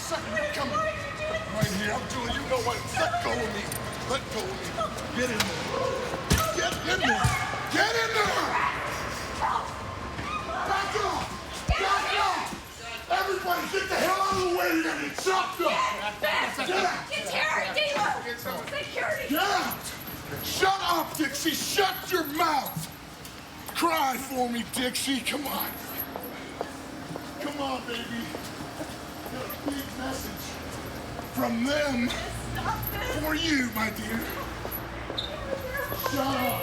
Come on. Right here. I'm doing, you know what? Let go of me. Let go of me. Get in there. Get in there. Get in there. Back off. Back off. Everybody get the hell out of the way. You're going to get chopped up. Get out. It's Harry Dealer. Security. Get out. Shut up, Dixie. Shut your mouth. Cry for me, Dixie. Come on. Come on, baby. Got a big message from them for you, my dear. Shut up.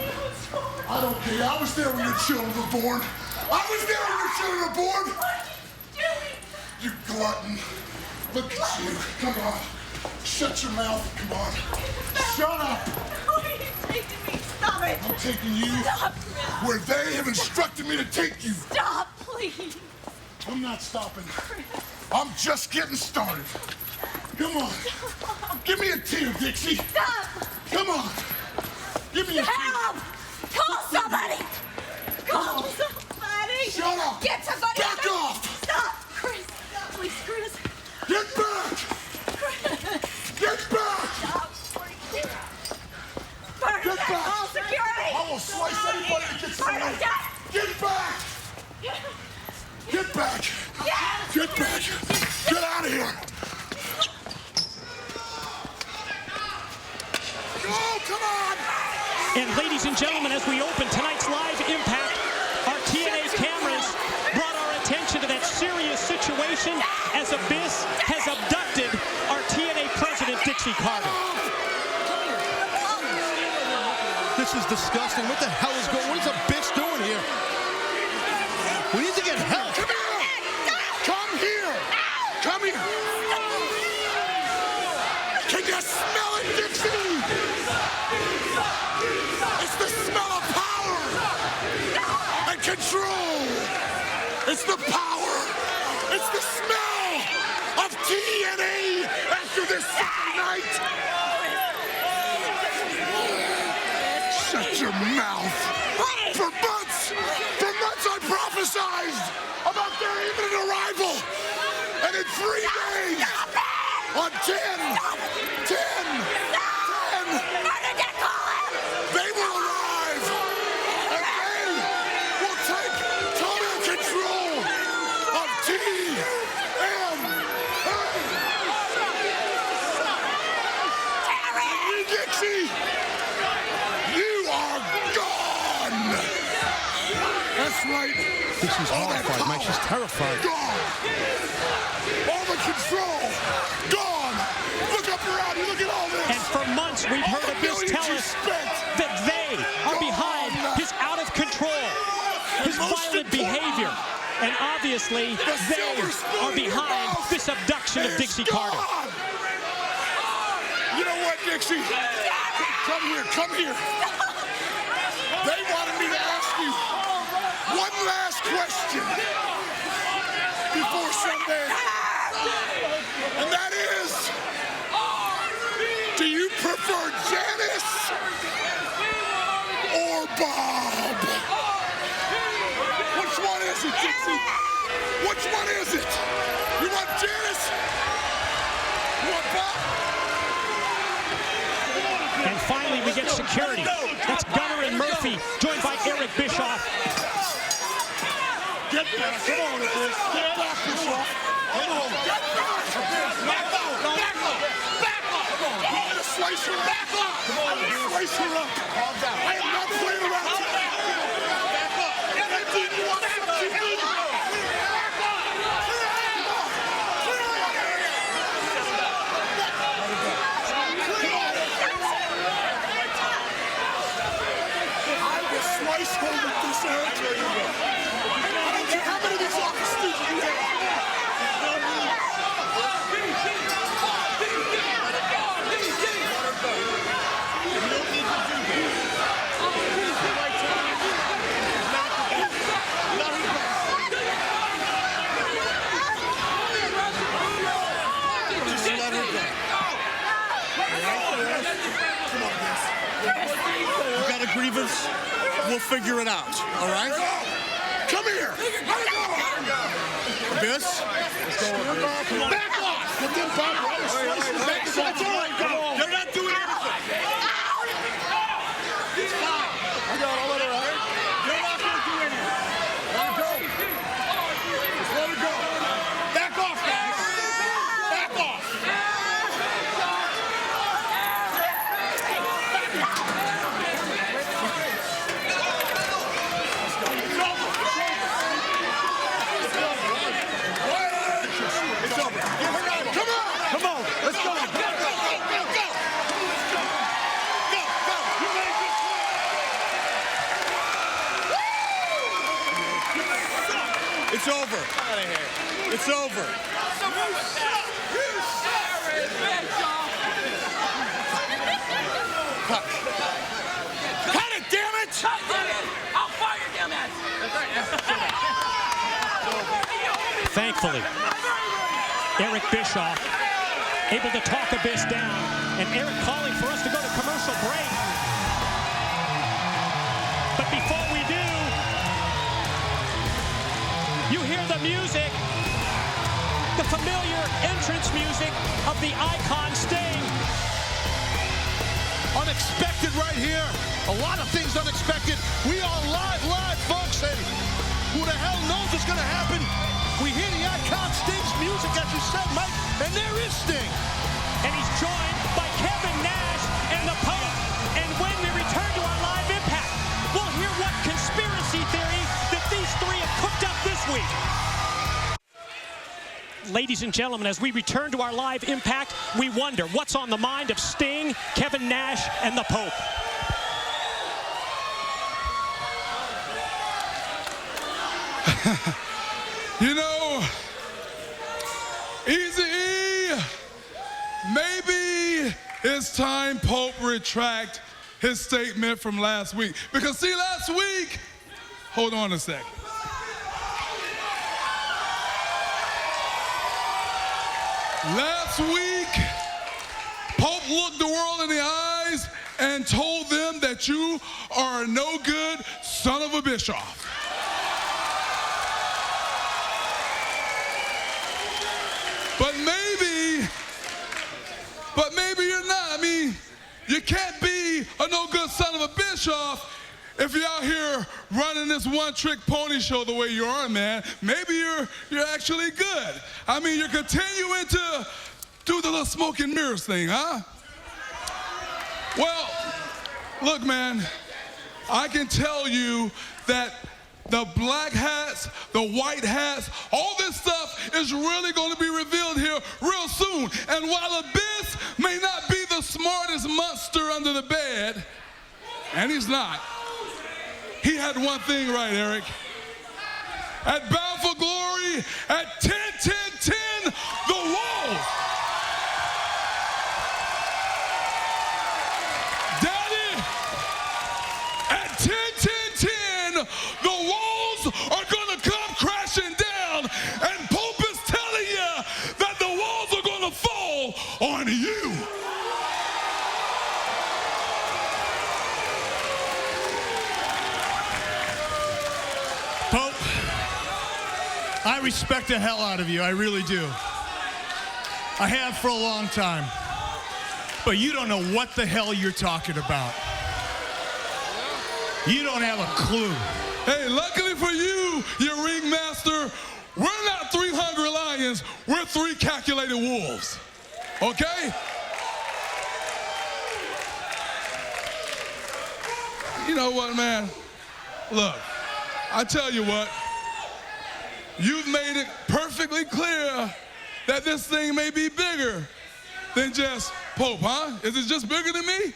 I don't care. I was there when your children were born. I was there when your children were born. You glutton. Look at you. Come on. Shut your mouth. Come on. Shut up. Where are you taking me? Stop it. I'm taking you Stop. where they have instructed me to take you. Stop, please. I'm not stopping. I'm just getting started. Come on. Give me a tear, Dixie. Stop. Come on. Give me a tear. Help. Call somebody. Call somebody. Shut up. Get somebody. Back off. Stop. Chris. Stop, please, Chris. Get back. Get back. Stop. Get back. Call security. I will slice anybody that gets in the way. Bernadette. Get back. Get back. Get back. Get out of here. Go, come on. And ladies and gentlemen, as we open tonight's live impact, our TNA cameras brought our attention to that serious situation as Abyss has abducted our TNA president, Dixie Carter. This is disgusting. What the hell is going on? What is Abyss doing here? We need to get help. Come here. Come here. Come here. Can you smell it, Dixie? It's the smell of power and control. It's the power. It's the smell of TNA after this second night. Shut your mouth. For months I prophesized about their imminent arrival. And in 3 days, on 10, they will arrive. And they will take total control of TNA. And Dixie, you are gone. That's right. This is horrified, Mike. She's terrified. Gone. All the control. Gone. Look up around you. Look at all this. And for months, we've heard Abyss tell us that they are behind his out of control, his violent behavior. And obviously, they are behind this abduction of Dixie Carter. You know what, Dixie? Come here. Come here. They wanted me to ask you one last question before Sunday. And that is, do you prefer Janice or Bob? Which one is it, Dixie? Which one is it? You want Janice? You want Bob? And finally, we get security. That's Gunner and Murphy, joined by Eric Bischoff. Get back. Come on, Abyss. Get back, Bischoff. Come on. Get back. Back off. Back off. Back off. Come on. I'm going to slice her up. Back off. Come on, Abyss. Slice her up. Calm down. I am not playing around. Back up. Do you want something? Back off. I will slice her with this hair. I don't care how many of these office dudes you have. You got a grievance? We'll figure it out, all right? Come here! Abyss? Back off! Get them back. That's all right. Go. They're not doing anything. It's fine. I got all of it. They're not going to do anything. Let it go. Just let it go. Back off, guys. Back off. It's over. Come on. Let's go. Go. It's over. Out of here. It's over. Cut it, damn it! I'll fire you, damn it! Thankfully, Eric Bischoff able to talk Abyss down, and Eric calling for us to go to commercial break. But before we do, you hear the music, the familiar entrance music of the Icon Sting. Unexpected right here. A lot of things unexpected. We are live, folks, and who the hell knows what's going to happen? We hear the Icon Sting's music, as you said, Mike, and there is Sting. And he's joined by Kevin Nash and the Pope. And when we return to our live impact, we'll hear what conspiracy theory that these three have cooked up this week. Ladies and gentlemen, as we return to our live impact, we wonder what's on the mind of Sting, Kevin Nash, and the Pope. You know, Easy, maybe it's time Pope retract his statement from last week. Because see, last week, hold on a sec. Last week, Pope looked the world in the eyes and told them that you are a no good son of a Bischoff. But maybe you're not. I mean, you can't be a no good son of a Bischoff if you're out here running this one-trick pony show the way you are, man. Maybe you're actually good. I mean, you're continuing to do the little smoke and mirrors thing, huh? Well, look, man, I can tell you that the black hats, the white hats, all this stuff is really going to be revealed here real soon. And while Abyss may not be the smartest monster under the bed, and he's not, he had one thing right, Eric. At Bound for Glory, at 10-10-10, the Wolves. Daddy, at 10-10-10, the Wolves are going to come crashing down, and Pope is telling you that the walls are going to fall on you. Pope, I respect the hell out of you. I really do. I have for a long time. But you don't know what the hell you're talking about. You don't have a clue. Hey, luckily for you, your ringmaster, we're not 3 hungry lions, we're 3 calculated wolves. Okay? You know what, man? Look, I tell you what, you've made it perfectly clear that this thing may be bigger than just Pope, huh? Is it just bigger than me?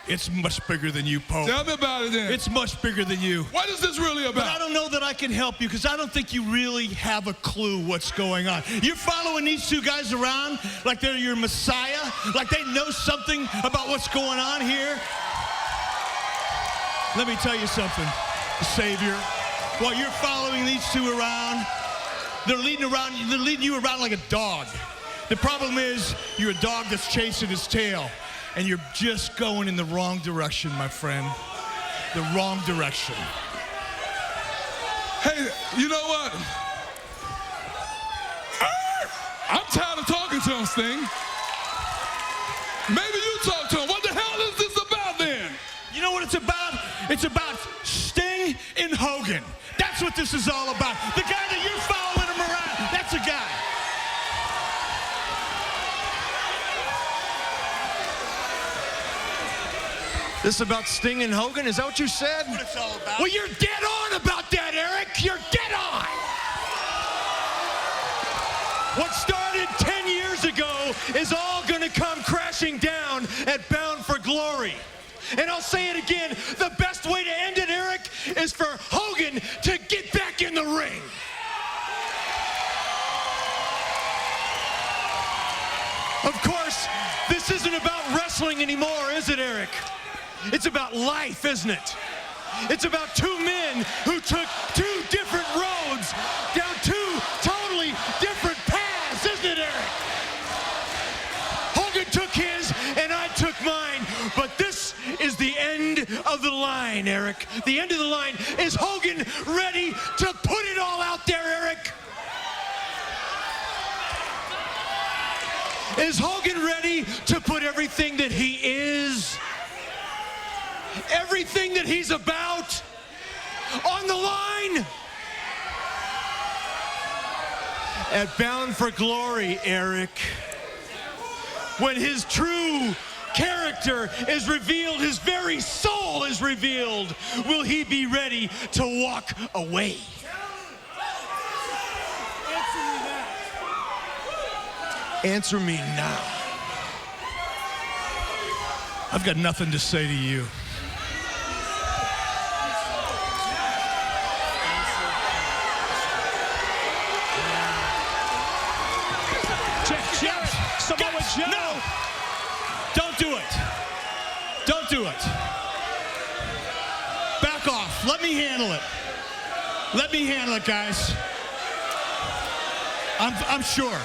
It's much bigger than you, Pope. Tell me about it then. It's much bigger than you. What is this really about? But I don't know that I can help you because I don't think you really have a clue what's going on. You're following these two guys around like they're your messiah, like they know something about what's going on here. Let me tell you something, Savior. While you're following these two around, they're leading you around like a dog. The problem is you're a dog that's chasing his tail, and you're just going in the wrong direction, my friend. The wrong direction. Hey, you know what? I'm tired of talking to him, Sting. Maybe you talk to him. What the hell is this about then? You know what it's about? It's about Sting and Hogan. That's what this is all about. The guy that you're following him around, that's the guy. This is about Sting and Hogan? Is that what you said? What it's all about. Well, you're dead on about that, Eric. You're dead on. What started 10 years ago is all going to come crashing down at Bound for Glory. And I'll say it again, the best way to end it, Eric, is for Hogan to get back in the ring. Of course, this isn't about wrestling anymore, is it, Eric? It's about life, isn't it? It's about two men who took two different roads down two totally different paths, isn't it, Eric? Hogan took his and I took mine, but this is the end of the line, Eric. The end of the line. Is Hogan ready to put it all out there, Eric? Is Hogan ready to put everything that he is, everything that he's about, on the line? At Bound for Glory, Eric, when his true character is revealed, his very soul is revealed, will he be ready to walk away? Answer me now. I've got nothing to say to you. Samoa Joe. No! Don't do it. Don't do it. Back off. Let me handle it. Let me handle it, guys. I'm sure.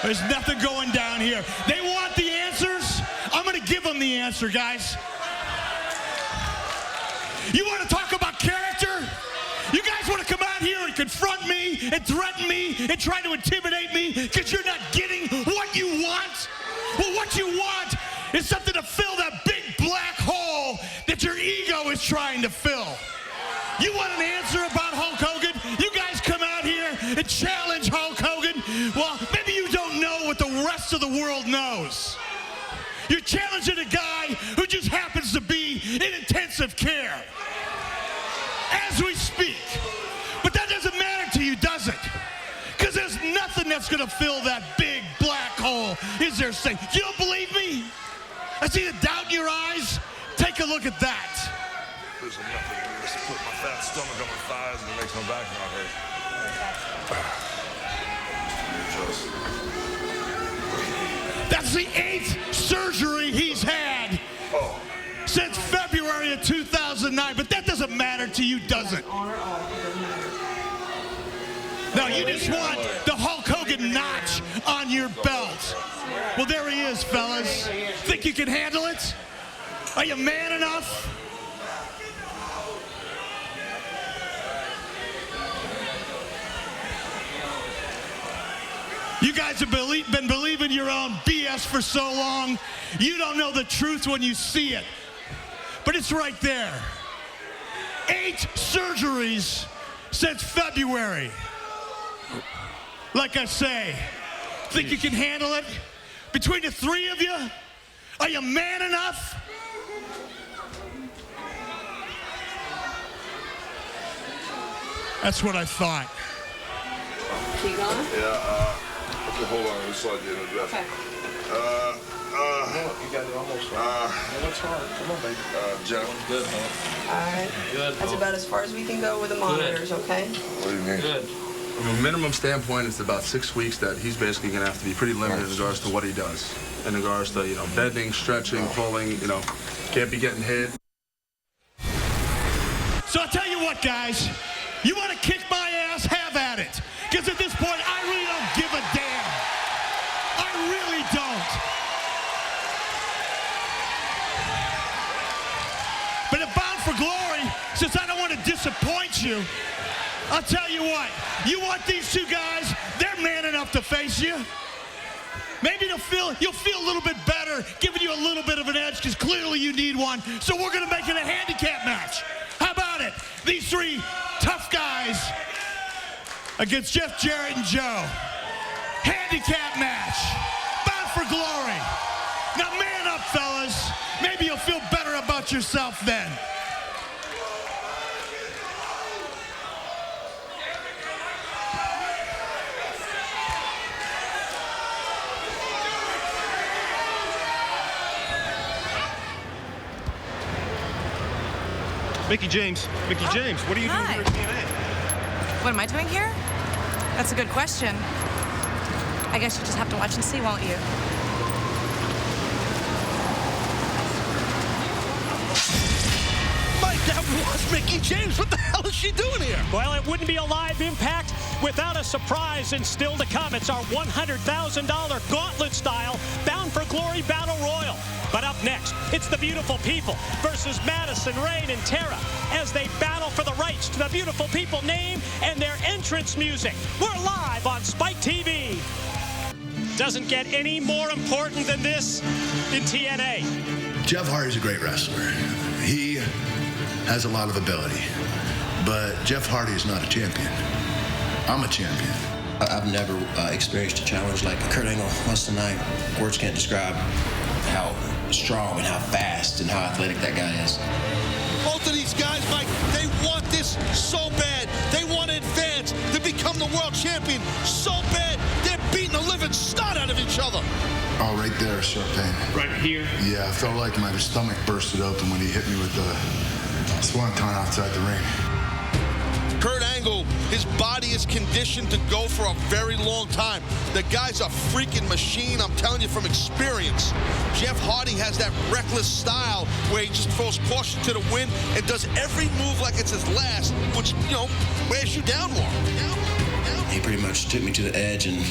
There's nothing going down here. They want the answers. I'm going to give them the answer, guys. You want to talk about character? You guys want to come out here and confront me and threaten me and try to intimidate me because you're not getting what you want? Well, what you want is something to fill that big black hole that your ego is trying to fill. You want an answer about Hulk Hogan? You guys come out here and challenge Hulk Hogan. Well, maybe you don't know what the rest of the world knows. You're challenging a guy who just happens to be in intensive care as we speak. But that doesn't matter to you, does it? Because there's nothing that's going to fill that big black hole. Is there? Say, you don't believe me? I see the doubt in your eyes. Take a look at that. There's nothing in this to put my fat stomach on my thighs and it makes my back not hurt. That's the 8th surgery he's had since February of 2009. But that doesn't matter to you, does it? No, you just want the Hulk Hogan notch on your belt. Well, there he is, fellas. Think you can handle it? Are you man enough? You guys have been believing your own BS for so long. You don't know the truth when you see it. But it's right there. 8 surgeries since February. Like I say, think you can handle it? Between the 3 of you, are you man enough? That's what I thought. Keep going. Yeah, okay, hold on, let me slide you in the dress. Okay. You got it almost right. What's hard? Come on, baby. Jeff. Good, huh? All right. Good. That's about as far as we can go with the monitors, okay? What do you mean? Good. From a minimum standpoint, it's about 6 weeks that he's basically going to have to be pretty limited in regards to what he does. In regards to, bending, stretching, pulling, can't be getting hit. So I'll tell you what, guys. You want to kick my ass? Have at it. Because at this point, I really don't give a damn. I really don't. But at Bound for Glory, since I don't want to disappoint you, I'll tell you what. You want these two guys They're man enough to face you. Maybe you'll feel a little bit better, giving you a little bit of an edge, because clearly you need one. So we're going to make it a handicap match. How about it? These three tough guys against Jeff Jarrett and Joe. Handicap match. Bound for glory. Now man up, fellas. Maybe you'll feel better about yourself then. Mickie James, what are you doing here at TNA? What am I doing here? That's a good question. I guess you just have to watch and see, won't you? Mike, that was Mickie James. What the hell is she doing here? Well, it wouldn't be a live Impact without a surprise, and still to come. It's our $100,000 gauntlet style Bound for Glory Battle Royal. But up next, it's the Beautiful People versus Madison Rayne and Tara as they battle for the rights to the Beautiful People name and their entrance music. We're live on Spike TV. Doesn't get any more important than this in TNA. Jeff Hardy's a great wrestler. He has a lot of ability, but Jeff Hardy is not a champion. I'm a champion. I've never experienced a challenge like Kurt Angle once tonight. Words can't describe how strong and how fast and how athletic that guy is. Both of these guys, Mike, they want this so bad. They want to advance to become the world champion so bad. They're beating the living snot out of each other. Oh, right there, sharp pain. Right here? Yeah, I felt like my stomach bursted open when he hit me with the swanton outside the ring. Kurt Angle, his body is conditioned to go for a very long time. The guy's a freaking machine, I'm telling you from experience. Jeff Hardy has that reckless style where he just throws caution to the wind and does every move like it's his last, which, you know, wears you down more. He pretty much took me to the edge and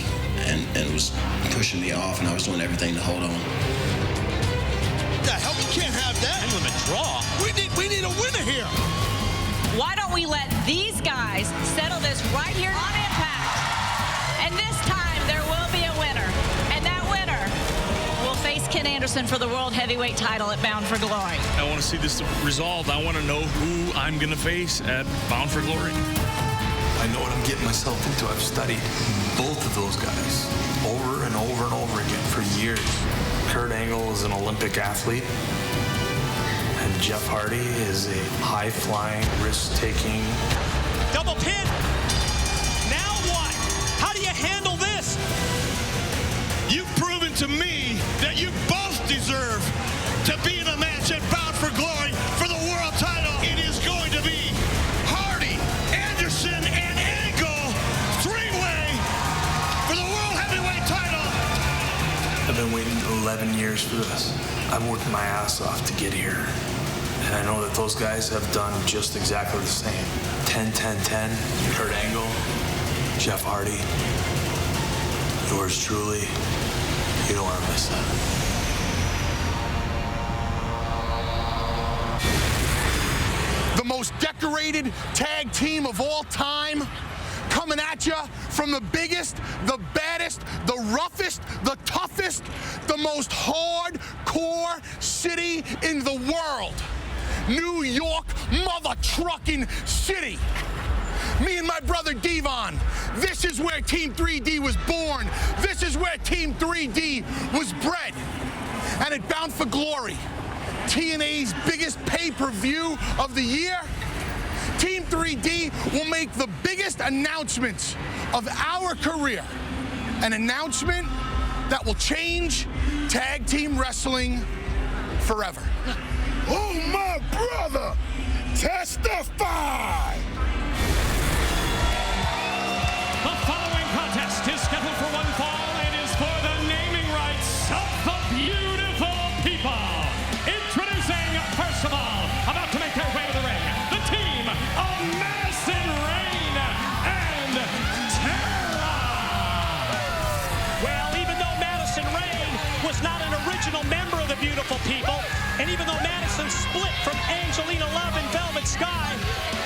was pushing me off, and I was doing everything to hold on. The hell, we can't have that. And with a draw. We need a winner here. Why don't we let these guys settle this right here on Impact? And this time, there will be a winner. And that winner will face Ken Anderson for the World Heavyweight title at Bound for Glory. I want to see this resolved. I want to know who I'm going to face at Bound for Glory. I know what I'm getting myself into. I've studied both of those guys over and over and over again for years. Kurt Angle is an Olympic athlete, and Jeff Hardy is a high-flying, risk-taking. Double pin. Now what? How do you handle this? You've proven to me that you both deserve to be in a match at Bound for Glory for the world title. It is going to be Hardy, Anderson, and Angle, three-way for the world heavyweight title. I've been waiting 11 years for this. I've worked my ass off to get here. And I know that those guys have done just exactly the same. 10-10-10, Kurt Angle, Jeff Hardy, yours truly. You don't want to miss that. The most decorated tag team of all time, coming at you from the biggest, the baddest, the roughest, the toughest, the most hardcore city in the world. New York mother trucking city. Me and my brother Devon, this is where Team 3D was born. This is where Team 3D was bred. And at Bound for Glory, TNA's biggest pay-per-view of the year, Team 3D will make the biggest announcements of our career. An announcement that will change tag team wrestling forever. Oh, my brother! Testify! The following contest is scheduled for one fall. It is for the naming rights of the Beautiful People. Introducing, first of all, about to make their way to the ring, the team of Madison Rayne and Tara. Well, even though Madison Rayne was not an original member of the Beautiful People, and even though Madison split from Angelina Love in Velvet Sky,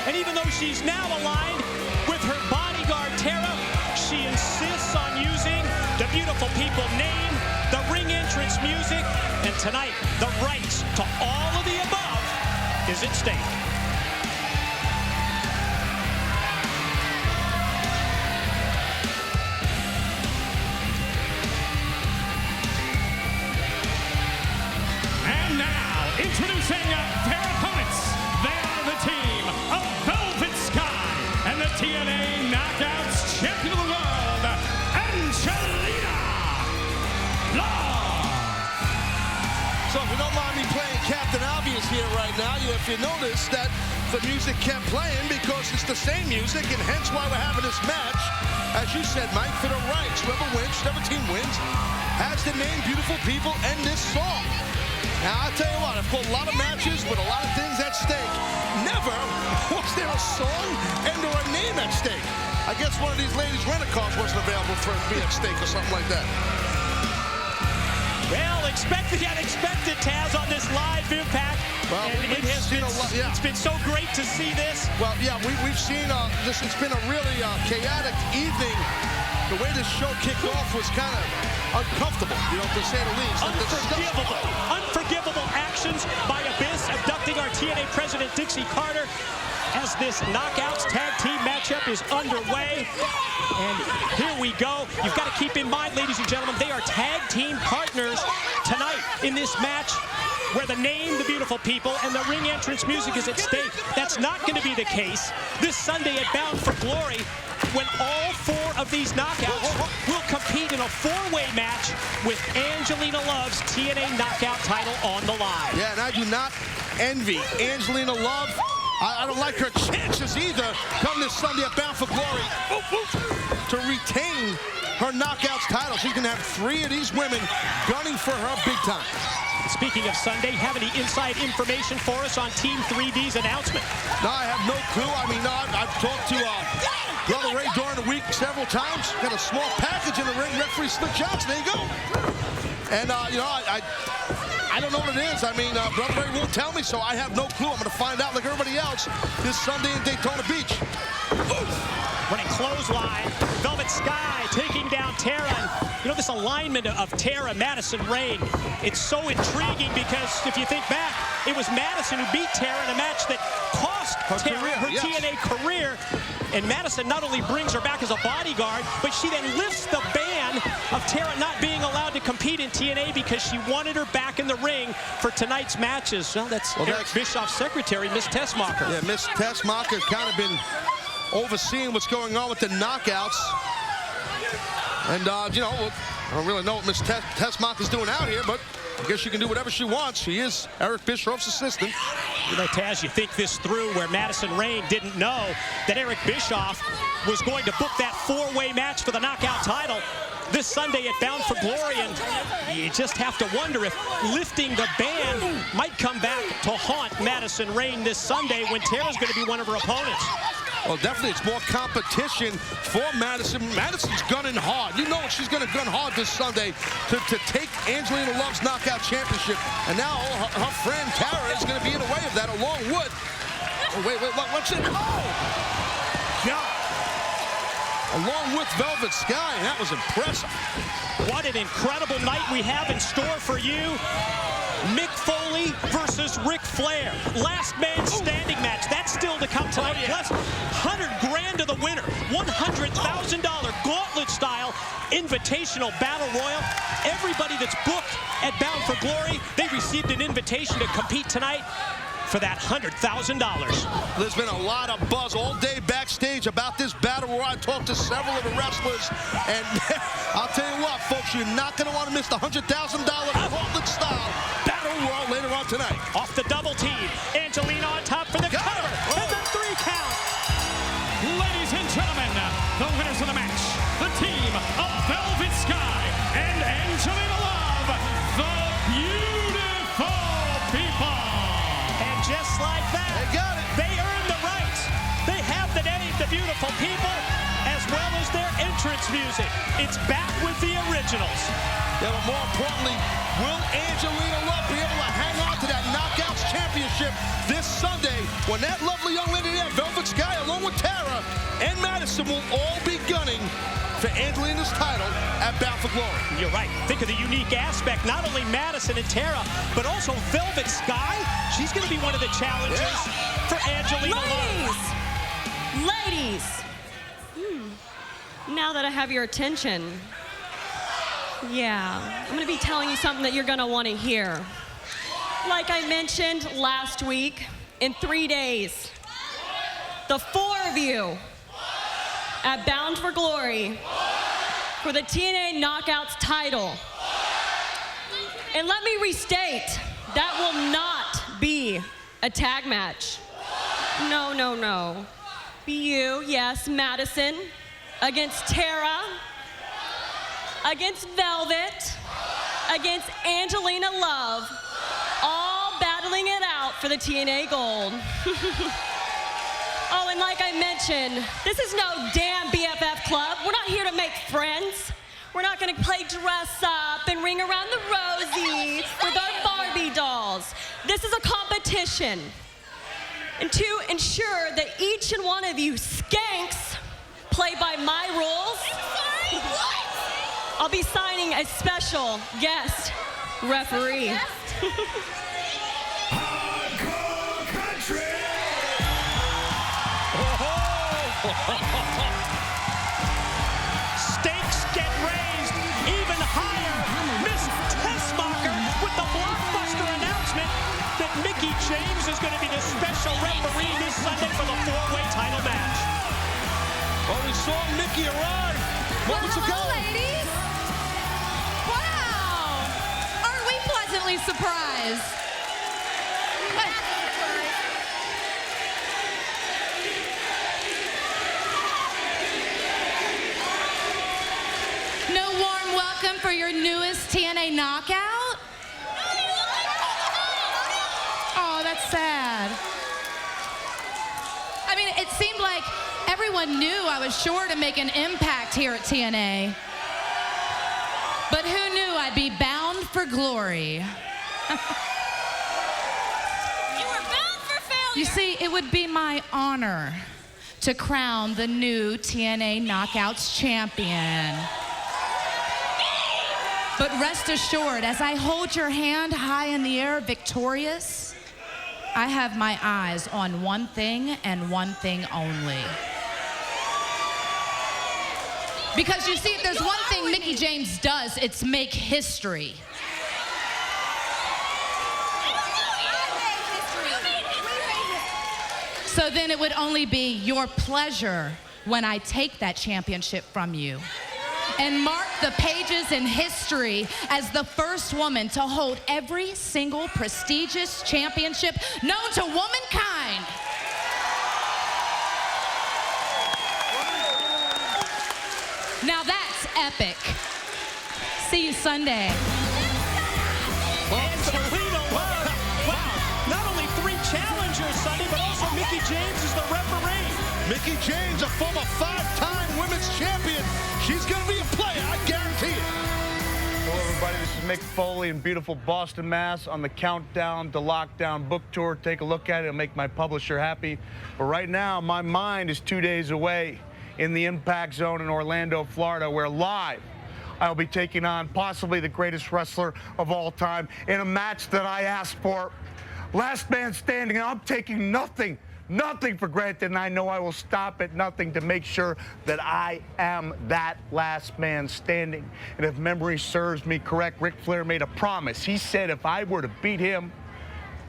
and even though she's now aligned with her bodyguard Tara, she insists The beautiful people name, the ring entrance music, and tonight, the rights to all of the above is at stake. And now, introducing their opponents. They are the team of Velvet Sky and the TNA Knockouts Champion of the World, Angelina Love. So if you don't mind me playing Captain Obvious here right now, if you notice that the music kept playing because it's the same music, and hence why we're having this match. As you said, Mike, for the rights, whoever wins, whichever team wins, has to name beautiful people and this song. Now, I'll tell you what, I've called a lot of matches with a lot of things at stake. Never was there a song and or a name at stake. I guess one of these ladies' rent-a-cars wasn't available for it to be at stake or something like that. Well, expect the unexpected, Taz, on this live Impact. Well, and it's been so great to see this. Well, yeah, we've seen this. It's been a really chaotic evening. The way this show kicked off was kind of uncomfortable, to say the least. Unforgivable actions by Abyss, abducting our TNA president, Dixie Carter, as this Knockouts tag team matchup is underway. And here we go. You've got to keep in mind, ladies and gentlemen, they are tag team partners tonight in this match where the name, the beautiful people, and the ring entrance music is at stake. That's not going to be the case this Sunday at Bound for Glory, when all four of these knockouts will compete in a four-way match with Angelina Love's TNA Knockout title on the line. Yeah, and I do not envy Angelina Love. I don't like her chances either come this Sunday at Bound for Glory to retain her Knockouts title. She's going to have 3 of these women gunning for her big time. Speaking of Sunday, have any inside information for us on Team 3D's announcement? No, I have no clue. I mean, no, I've talked to Brother Ray during the week several times. Got a small package in the ring. Referee Slick Johnson, there you go. And, I don't know what it is. I mean, Brother Ray won't tell me, so I have no clue. I'm going to find out like everybody else this Sunday in Daytona Beach. Running clothesline, Velvet Sky taking down Tara. And, this alignment of Tara, Madison Rayne, it's so intriguing because if you think back, it was Madison who beat Tara in a match that cost Tara her TNA career. And Madison not only brings her back as a bodyguard, but she then lifts the ban of Tara not being allowed to compete in TNA because she wanted her back in the ring for tonight's matches. Well, that's Eric Bischoff's secretary, Miss Tessmacher. Yeah, Miss Tessmacher's kind of been overseeing what's going on with the knockouts. And, I don't really know what Miss Tessmacher's doing out here, but I guess she can do whatever she wants. She is Eric Bischoff's assistant. Taz, you think this through where Madison Rayne didn't know that Eric Bischoff was going to book that four-way match for the knockout title this Sunday at Bound for Glory, and you just have to wonder if lifting the ban might come back to haunt Madison Rayne this Sunday when Tara's going to be one of her opponents. Well, definitely it's more competition for Madison. Madison's gunning hard. You know she's going to gun hard this Sunday to take Angelina Love's Knockout Championship. And now her friend Tara is going to be in the way of that along with... Oh, wait, what's it? Oh! God! Along with Velvet Sky, and that was impressive. What an incredible night we have in store for you. Mick Foley versus Ric Flair. Last man standing match. That's still to come tonight. Plus $100 grand to the winner. $100,000 gauntlet style invitational battle royal. Everybody that's booked at Bound for Glory, they received an invitation to compete tonight for that $100,000. There's been a lot of buzz all day backstage about this battle royal. I talked to several of the wrestlers, and I'll tell you what, folks, you're not going to want to miss the $100,000 gauntlet style battle royal later on tonight. Off the double team, Angelina on top for the cover, and the 3 count. Ladies and gentlemen, the winners of the match, the team of Velvet Sky and Angelina Love, the beautiful people. And just like that, they got it. They earned the rights. They have the name, the beautiful people, as well as their entrance music. It's back with the originals. Yeah, but more importantly, will Angelina Love be able to hang on to that Knockouts Championship this Sunday when that lovely young lady there, Velvet Sky, along with Tara and Madison, will all be gunning for Angelina's title at Bound for Glory. You're right. Think of the unique aspect, not only Madison and Tara, but also Velvet Sky. She's going to be one of the challengers for Angelina Love. Ladies, now that I have your attention, yeah, I'm going to be telling you something that you're going to want to hear. Like I mentioned last week, in 3 days, the 4 of you at Bound for Glory for the TNA Knockouts title. And let me restate, that will not be a tag match. No, no, no. Be you, yes, Madison, against Tara, against Velvet, against Angelina Love, all battling it out for the TNA Gold. Oh, and like I mentioned, this is no damn BFF club. We're not here to make friends. We're not gonna play dress up and ring around the rosy with our Barbie dolls. This is a competition. And to ensure that each and one of you skanks play by my rules, I'll be signing a special guest referee. Hardcore country. Stakes get raised even higher. Miss Tessmacher with the blockbuster announcement that Mickie James is going to be the special referee this Sunday for the 4-way title match. Well, we saw Mickie arrive moments ago. Ladies. Wow. Aren't we pleasantly surprised? No warm welcome for your newest TNA knockout? Oh, that's sad. I mean, it seemed like everyone knew I was sure to make an impact here at TNA. But who knew I'd be bound for glory? You were bound for failure. You see, it would be my honor to crown the new TNA Knockouts champion. But rest assured, as I hold your hand high in the air, victorious, I have my eyes on one thing and one thing only. Because you see, if there's one thing Mickie James does, it's make history. So then it would only be your pleasure when I take that championship from you and mark the pages in history as the first woman to hold every single prestigious championship known to womankind. Now that's epic. See you Sunday. Angelina Love. Wow. Not only 3 challengers Sunday, but also Mickie James is the referee. Mickie James, a former 5-time women's champion. She's going to be a player, I guarantee it. Hello, everybody. This is Mick Foley in beautiful Boston, Mass. On the Countdown to Lockdown book tour. Take a look at it. It'll make my publisher happy. But right now, my mind is 2 days away in the Impact Zone in Orlando, Florida, where live I'll be taking on possibly the greatest wrestler of all time in a match that I asked for. Last man standing, and I'm taking nothing for granted, and I know I will stop at nothing to make sure that I am that last man standing. And if memory serves me correct, Ric Flair made a promise. He said if I were to beat him,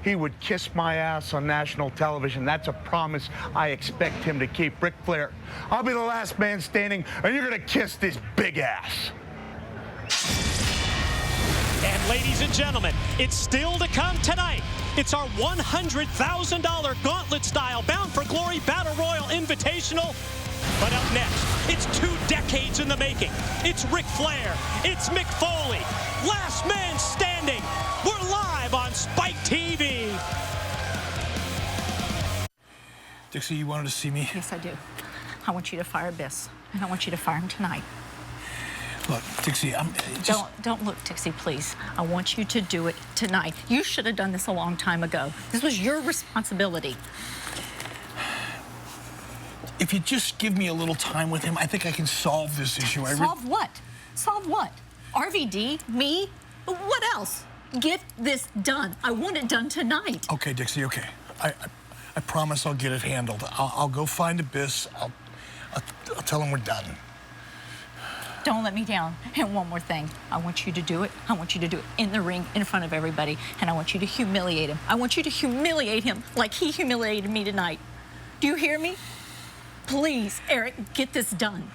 he would kiss my ass on national television. That's a promise I expect him to keep. Ric Flair, I'll be the last man standing, and you're gonna kiss this big ass. And ladies and gentlemen, it's still to come tonight. It's our $100,000 gauntlet-style Bound for Glory Battle Royal Invitational. But up next, it's 2 decades in the making. It's Ric Flair. It's Mick Foley. Last man standing. We're live on Spike TV. Dixie, you wanted to see me? Yes, I do. I want you to fire Biss, and I want you to fire him tonight. Look, Dixie, Don't look, Dixie, please. I want you to do it tonight. You should have done this a long time ago. This was your responsibility. If you just give me a little time with him, I think I can solve this issue. Solve what? Solve what? RVD? Me? What else? Get this done. I want it done tonight. Okay, Dixie, okay. I promise I'll get it handled. I'll go find Abyss. I'll tell him we're done. Don't let me down. And one more thing. I want you to do it. I want you to do it in the ring in front of everybody. And I want you to humiliate him. I want you to humiliate him like he humiliated me tonight. Do you hear me? Please, Eric, get this done.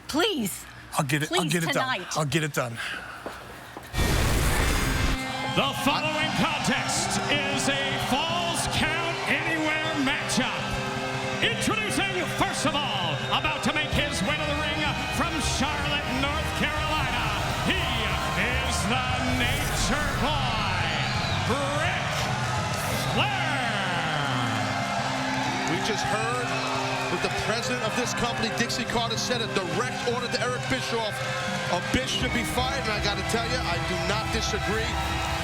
Please. I'll get it. Please, I'll get it tonight. done. I'll get it done. The following contest is a Falls Count Anywhere matchup. Introducing, first of all, about to make his way to the ring from Charlotte, North Carolina. He is the Nature Boy, Ric Flair. We just heard what the president of this company, Dixie Carter, said a direct order to Eric Bischoff. Abyss should be fired, and I got to tell you, I do not disagree.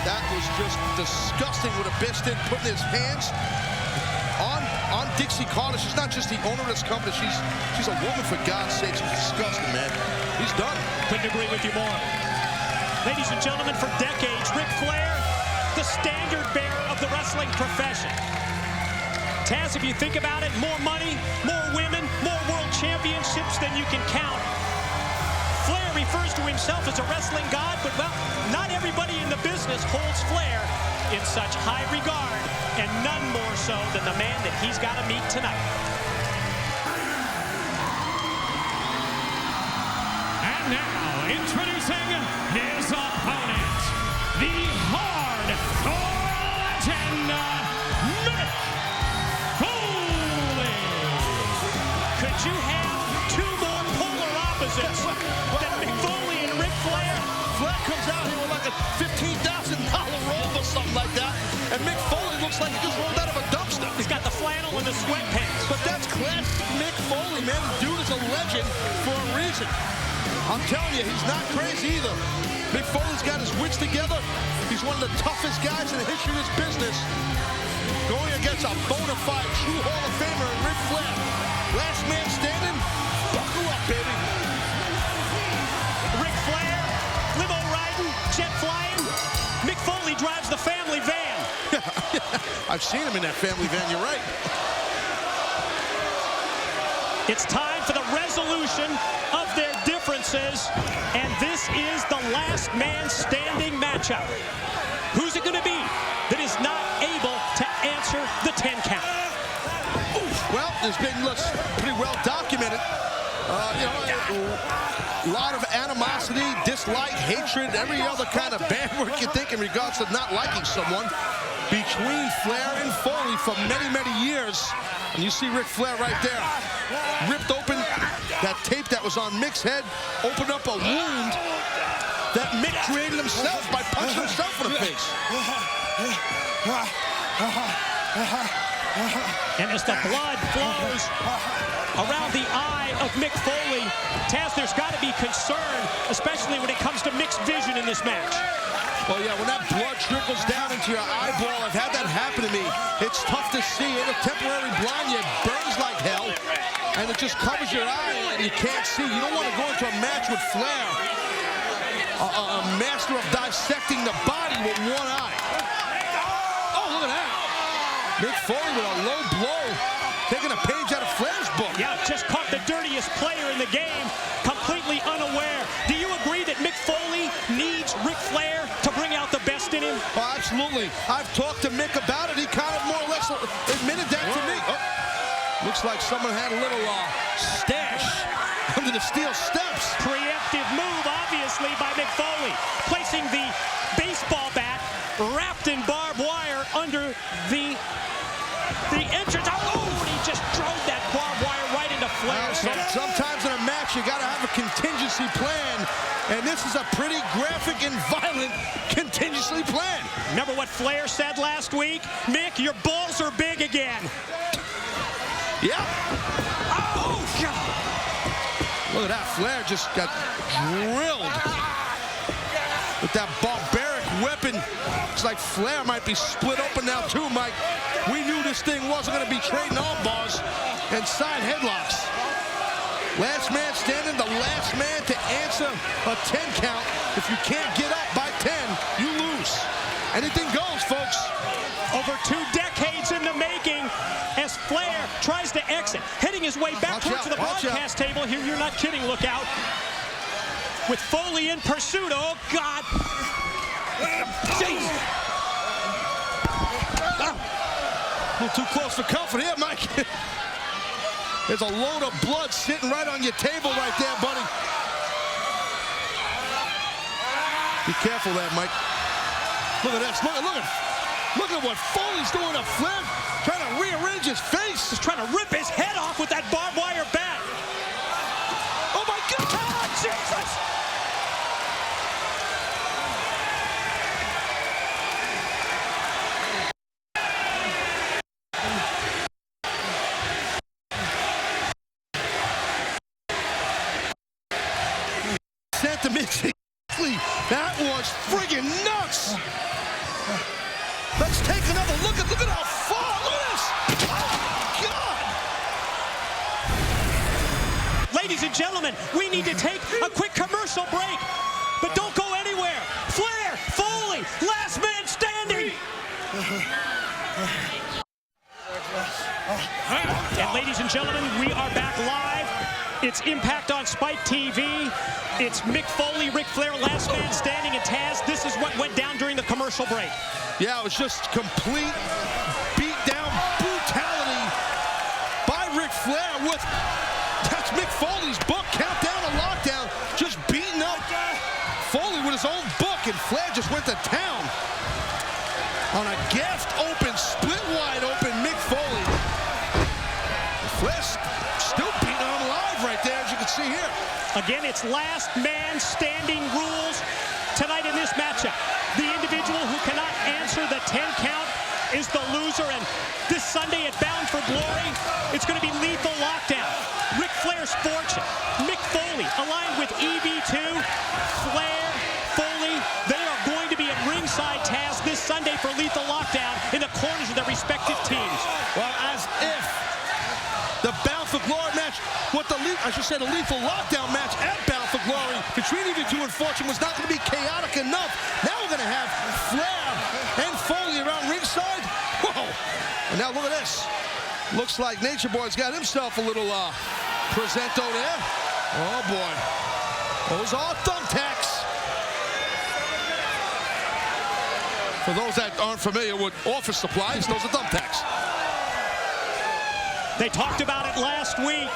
That was just disgusting what Abyss did, putting his hands on Dixie Carter. She's not just the owner of this company. She's a woman, for God's sake. She's disgusting, man. He's done. Couldn't agree with you more. Ladies and gentlemen, for decades, Ric Flair, the standard bearer of the wrestling profession. Taz, if you think about it, more money, more women, more world championships than you can count. Flair refers to himself as a wrestling god, but, well, not everybody in the business holds Flair in such high regard, and none more so than the man that he's got to meet tonight. And now, introducing his opponent, the Hardcore Legend, Mick Foley. Could you have two more polar opposites than Mick Foley and Ric Flair? Flair comes out here with like a $15,000 robe or something like that, and Mick Foley looks like he just rolled out of a dumpster. He's got the flannel and the sweatpants. But that's classic Mick Foley, man. The dude is a legend for a reason. I'm telling you, he's not crazy either. Mick Foley's got his wits together. He's one of the toughest guys in the history of this business. Going against a bona fide true Hall of Famer in Ric Flair. Last man standing, buckle up, baby. Ric Flair, limo riding, jet flying. Mick Foley drives the family van. I've seen him in that family van, you're right. It's time for the resolution of their differences, and this is the last man standing matchup. Who's it going to be that is not able to answer the 10 count? Well, there's been, pretty well documented. A lot of animosity, dislike, hatred, every other kind of bad word you think in regards to not liking someone between Flair and Foley for many, many years. And you see Ric Flair right there. Ripped open that tape that was on Mick's head, opened up a wound that Mick created himself by punching himself in the face. And as the blood flows around the eye of Mick Foley, Taz, there's got to be concern, especially when it comes to Mick's vision in this match. Well, yeah, when that blood trickles down into your eyeball, I've had that happen to me. It's tough to see. It'll temporarily blind you. It burns like hell, and it just covers your eye, and you can't see. You don't want to go into a match with Flair, a master of dissecting the body with one eye. Oh, look at that. Mick Foley with a low blow, taking a page out of Flair's book. Yeah, just caught the dirtiest player in the game, completely unaware. Do you agree that Mick Foley needs Ric Flair to bring out the best in him? Oh, absolutely. I've talked to Mick about it. He kind of more or less admitted that to me. Oh, looks like someone had a little stash under the steel steps. Preemptive move, obviously, by Mick Foley, placing the baseball bat wrapped in barbed wire under the entrance. Oh, and he just drove that barbed wire right into Flair's head. Sometimes in a match, you got to have a contingency plan, and this is a pretty graphic and violent contingency plan. Remember what Flair said last week? Mick, your balls are big again. Yeah. Oh, God. Look at that. Flair just got drilled with that barbaric weapon. It's like Flair might be split open now too, Mike. We knew this thing wasn't going to be trading arm bars and side headlocks. Last man standing, the last man to answer a 10 count. If you can't get up by 10, you lose. Anything goes, folks. Over 2 decades in the making as Flair tries to exit, heading his way back towards the broadcast table. Here, you're not kidding, look out. With Foley in pursuit, oh God. Jeez. A little too close for comfort here, Mike. There's a load of blood sitting right on your table right there, buddy. Be careful there, Mike. Look at this, look at what Foley's doing to Flair, trying to rearrange his face. He's trying to rip his head off with that barbed wire bat. Oh my God, oh, Jesus! That was friggin' nuts. Let's take another look at how far. Look at this. Oh, God. Ladies and gentlemen, we need to take a quick commercial break, but don't go anywhere. Flair, Foley, last man standing. And ladies and gentlemen, we are back live. It's Impact on Spike TV. It's Mick Foley, Ric Flair, last man standing, and Taz. This is what went down during the commercial break. Yeah, it was just complete beat-down brutality by Ric Flair with, that's Mick Foley's book, Countdown to Lockdown, just beating up Foley with his own book, and Flair just went to town on a gaffed open, split wide open Mick Foley. Flair's still beating him alive right there, as you can see here. Again, it's last man standing rules tonight in this matchup. The individual who cannot answer the 10 count is the loser. And this Sunday at Bound for Glory, it's going to be lethal lockdown. Ric Flair's fortune. Mick Foley aligned with EV2. Flair, Foley, they are going to be at ringside, Taz, this Sunday for lethal lockdown in the corners of their respective teams. Well, as if the Bound for Glory match, the lethal lockdown match at Bound for Glory between EV2 and Fortune was not going to be chaotic enough. Now we're going to have Flair and Foley around ringside. Whoa! And now look at this. Looks like Nature Boy's got himself a little presento there. Oh boy. Those are thumbtacks. For those that aren't familiar with office supplies, those are thumbtacks. They talked about it last week.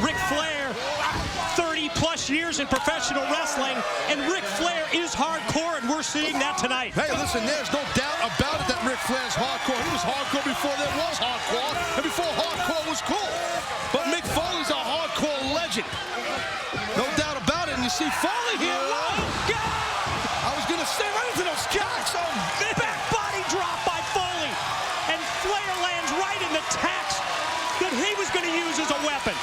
Ric Flair, 30-plus years in professional wrestling, and Ric Flair is hardcore, and we're seeing that tonight. Hey, listen, there's no doubt about it that Ric Flair's hardcore. He was hardcore before there was hardcore, and before hardcore was cool. But Mick Foley's a hardcore legend. No doubt about it, and you see Foley here. Oh, God! I was going to say right into those jacks. Oh, back body drop by Foley, and Flair lands right in the tacks that he was going to use as a weapon.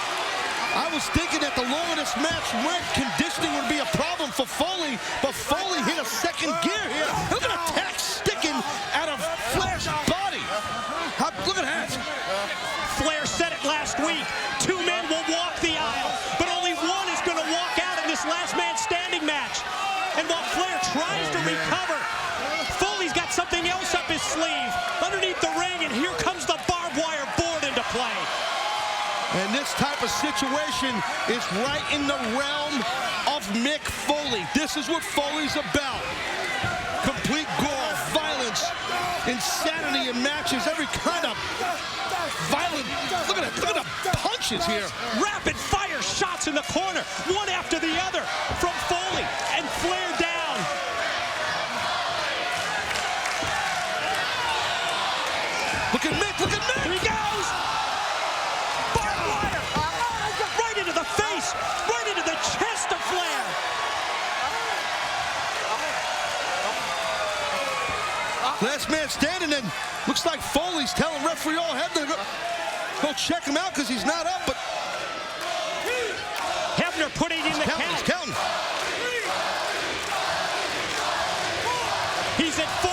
I was thinking that the longer this match went, conditioning would be a problem for Foley, but Foley hit a second gear here. Look at the tack sticking out of Flair's body. Look at that. Flair said it last week. 2 men will walk the aisle, but only one is going to walk out in this last man standing match. And while Flair tries to recover, Foley's got something else up his sleeve underneath the ring, and here comes the barbed wire board into play. And this type of situation is right in the realm of Mick Foley. This is what Foley's about. Complete gore, violence, insanity in matches, every kind of violent. Look at it, look at the punches here. Rapid fire shots in the corner, one after the other from Foley, and Flair down. Look at Mick, look at Mick. Here he goes. Barbed wire. Right into the face, right into the chest of Flair. Last man standing, and looks like Foley's telling referee all head to go check him out because he's not up, but Hebner putting in the count. He's counting. He's at 4.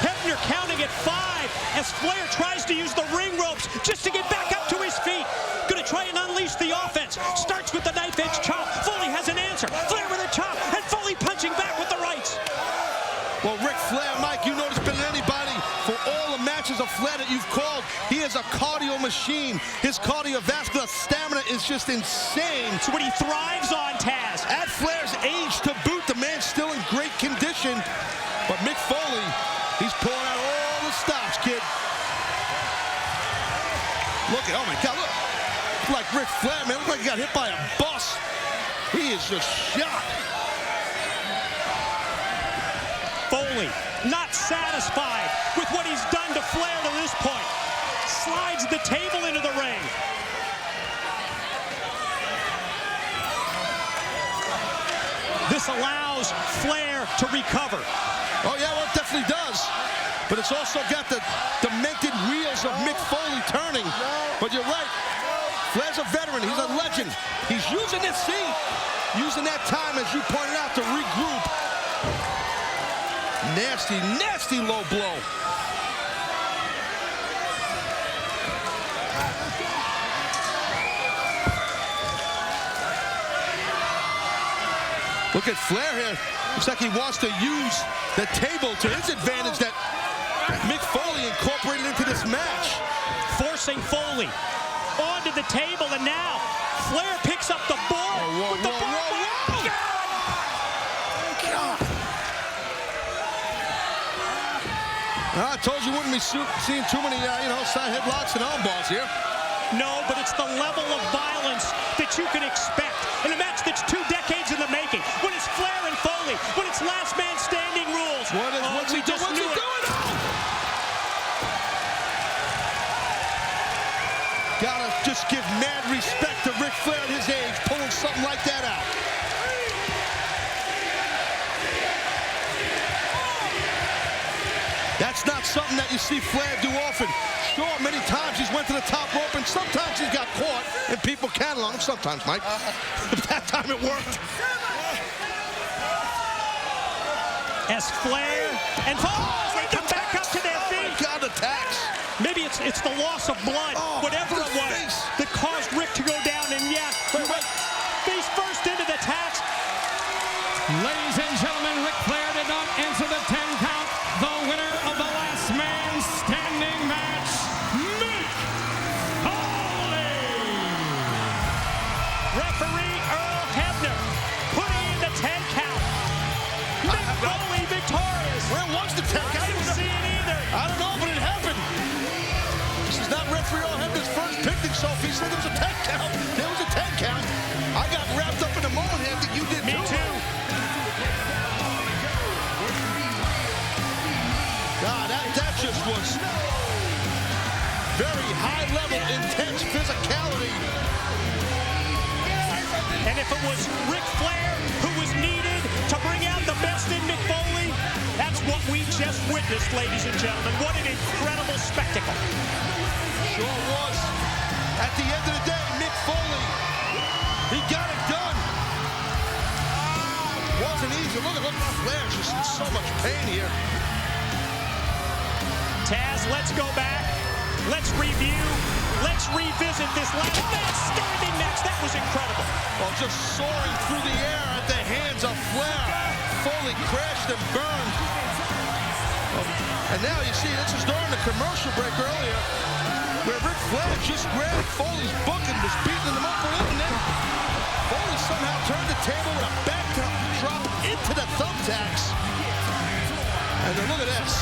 Hebner counting at 5 as Flair tries to use the ring ropes just to get back up to his feet. Going to try and unleash the offense. Starts with the knife edge chop. Foley has an answer. Flair with a chop, and Foley punching back with the rights. Well, Ric Flair, Mike, you notice better than anybody, for all the matches of Flair that you've called, he is a cardio machine. His cardiovascular stamina is just insane. It's what he thrives on, Taz. At Flair's age to boot, the man's still in great condition. But Mick Foley, he's pulling out all the stops, kid. Look at, oh my God, look. Like Ric Flair, man, looks like he got hit by a bus. He is just shocked. Foley, not satisfied with what he's done to Flair to this point. Slides the table into the ring. This allows Flair to recover. Oh yeah, well it definitely does. But it's also got the demented wheels of Mick Foley turning. But you're right, Flair's a veteran, he's a legend. He's using this scene, using that time, as you pointed out, to regroup. Nasty, nasty low blow. Look at Flair here. Looks like he wants to use the table to his advantage that Mick Foley incorporated into this match. Forcing Foley onto the table, and now Flair picks up the board. With the I told you wouldn't be seeing too many, side headlocks and arm bars here. No, but it's the level of violence that you can expect in a match that's 2 decades in the making. When it's Flair and Foley, when it's last man standing rules. What's he doing? Gotta just give mad respect to Ric Flair at his age, pulling something like that out. That's not something that you see Flair do often. Sure, many times he's went to the top rope, and sometimes he's got caught, and people counted on him. Sometimes, Mike. But that time it worked. As Flair and Foley get back up to their feet. God, attacks. Maybe it's the loss of blood, whatever it was, that caused Rick to go down, and yeah, face first into the tax. Ladies and gentlemen, Ric Flair did not answer the 10 count. The winner of the last man standing match, Mick Foley. Referee Earl Hebner putting in the 10 count. Mick Foley victorious. Where was the 10 count? I didn't see it either. I don't know, but it happened. This is not referee Earl Hebner's first picnic, so if he said there was a 10 count, there was a 10 count. I got wrapped up in the moment here. I think you did Me too. God, that just was very high-level, intense physicality. And if it was Ric Flair who was needed to bring out the best in Mick Foley, that's what we just witnessed, ladies and gentlemen. What an incredible spectacle. Sure was. At the end of the day, Mick Foley, he got it done. Wasn't easy. Look at Flair's just in so much pain here. Taz, let's go back. Let's review. Let's revisit this last man standing match. That was incredible. Well, just soaring through the air at the hands of Flair. Foley crashed and burned. And now you see, this is during the commercial break earlier, where Ric Flair just grabbed Foley's book and was beating him up with it. And then Foley somehow turned the table with a back drop into the thumbtacks. And then look at this.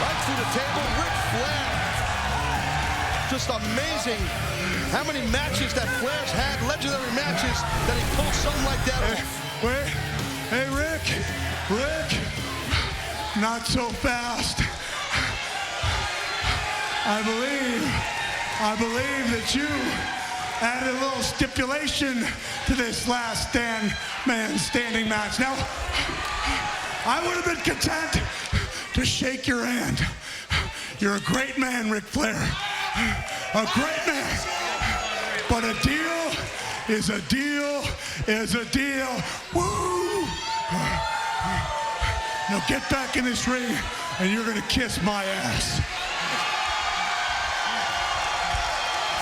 Right through the table, Ric Flair. Just amazing how many matches that Flair's had, legendary matches, that he pulled something like that off. Wait, hey Rick, not so fast. I believe that you added a little stipulation to this last man standing match. Now, I would have been content to shake your hand. You're a great man, Ric Flair. A great man. But a deal is a deal, is a deal. Woo! Now get back in this ring, and you're gonna kiss my ass.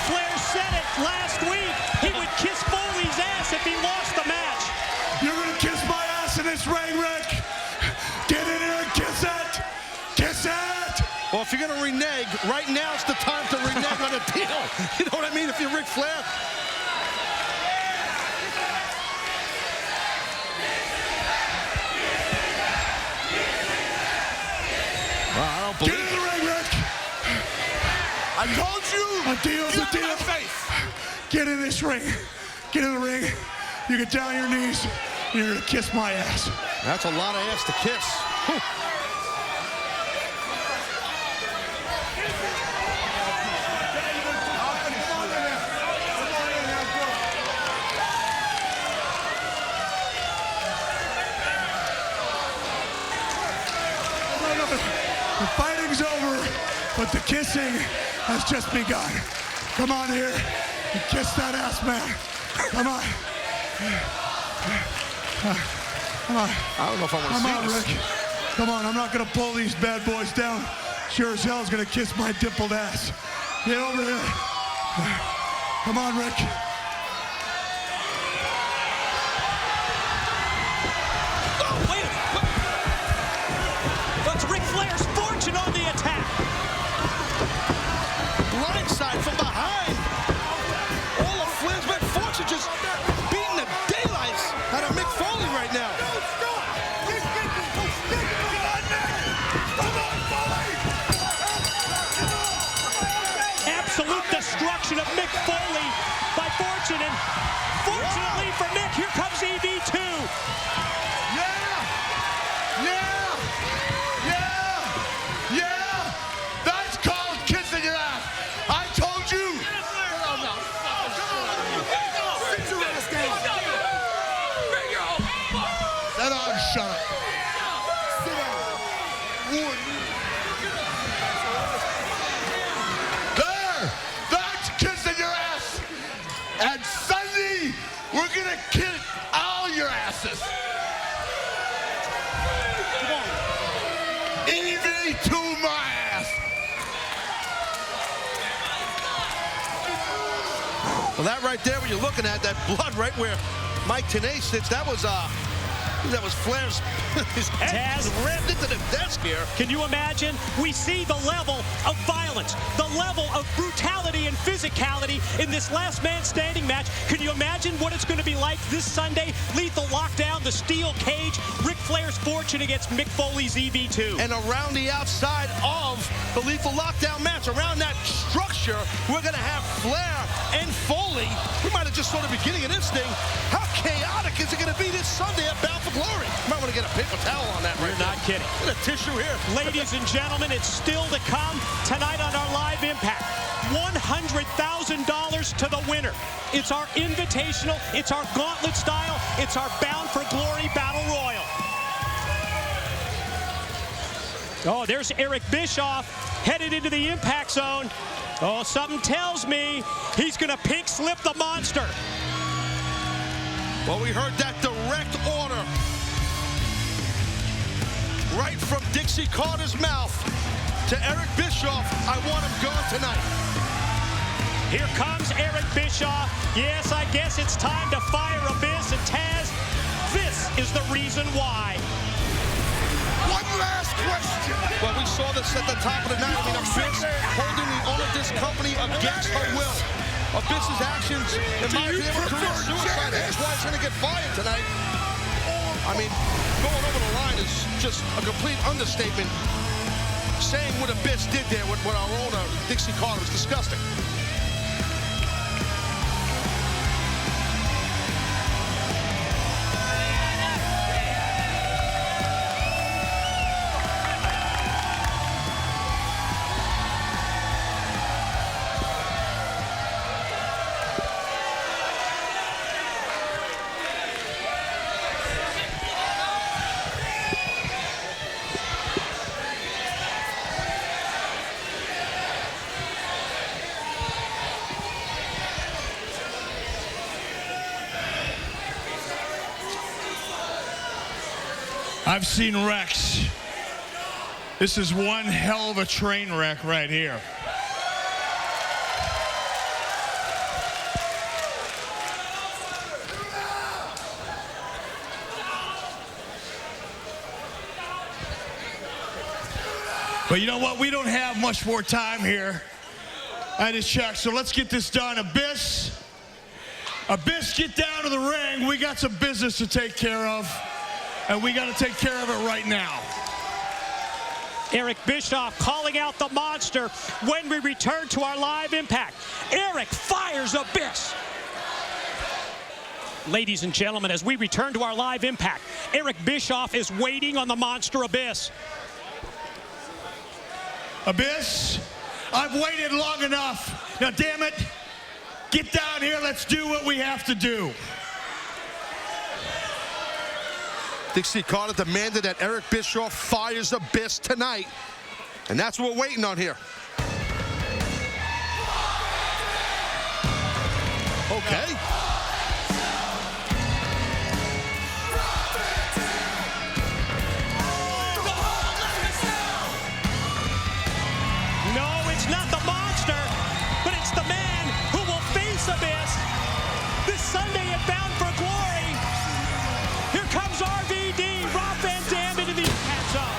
Flair said it last week. He would kiss Foley's ass if he lost the match. You're gonna kiss my ass in this ring, Rick. Get in here and kiss it. Kiss it. Well, if you're going to renege, right now is the time to renege on a deal. You know what I mean? If you're Ric Flair. Well, I don't believe Get in the ring, Rick. I told you. A deal's a deal. Get in this ring. Get in the ring. You get down on your knees, and you're going to kiss my ass. That's a lot of ass to kiss. Whew. The fighting's over, but the kissing has just begun. Come on here and kiss that ass, man. Come on. Come on. I don't know if I want to Come see on, this. Rick. Come on, I'm not going to pull these bad boys down. Sure as hell is going to kiss my dimpled ass. Get over here. Come on, Rick. That's Ric Flair's fortune on the attack. Blindside from behind. All of Flair's been fortune just beating the daylights out of Mick Foley right now. Absolute destruction of Mick Foley by Fortune, and fortunately for Mick, here comes EV2. That's called kissing your ass. I told you. That on, shut up. There. That's kissing your ass. And Sunday, we're going to kiss all your asses. Even to my ass. Well, that right there, when you're looking at that blood right where Mike Tenay sits, that was Flair's his head rammed into the desk here. Can you imagine? We see the level of violence, the level of brutality and physicality in this last man standing match. Can you imagine what it's going to be like this Sunday? Lethal Lockdown, the steel cage, Ric Flair's fortune against Mick Foley's EV2. And around the outside of the Lethal Lockdown match, around that structure, we're going to have Flair and Foley. We might have just saw the beginning of this thing. How chaotic is it going to be this Sunday at Bound for Glory? You might want to get a paper towel on that right You're now. not kidding. Get a tissue here. Ladies and gentlemen, it's still to come tonight on our live Impact. $100,000 to the winner. It's our invitational, it's our gauntlet style, it's our Bound for Glory Battle Royal. Oh, there's Eric Bischoff headed into the impact zone. Oh, something tells me he's going to pink slip the monster. Well, we heard that direct order right from Dixie Carter's mouth to Eric Bischoff. I want him gone tonight. Here comes Eric Bischoff. Yes, I guess it's time to fire Abyss and Taz. This is the reason why. One last question. Well, we saw this at the top of the night. I mean, Abyss holding the owner of this company against her will. Abyss's actions, in my opinion, were career suicide. That's why he's going to get fired tonight. I mean, going over the line is just a complete understatement. Saying what Abyss did there with our owner, Dixie Carter, is disgusting. I've seen wrecks. This is one hell of a train wreck right here. But you know what? We don't have much more time here at his check, so let's get this done. Abyss, get down to the ring. We got some business to take care of, and we got to take care of it right now. Eric Bischoff calling out the monster when we return to our live impact. Eric fires Abyss. Ladies and gentlemen, as we return to our live impact, Eric Bischoff is waiting on the monster Abyss. Abyss, I've waited long enough. Now, damn it, get down here. Let's do what we have to do. Dixie Carter demanded that Eric Bischoff fires Abyss tonight, and that's what we're waiting on here. Okay. No, it's not the monster, but it's the man who will face Abyss this Sunday at Bound for Glory. Here comes RVD, Rob Van Dam into the impact zone.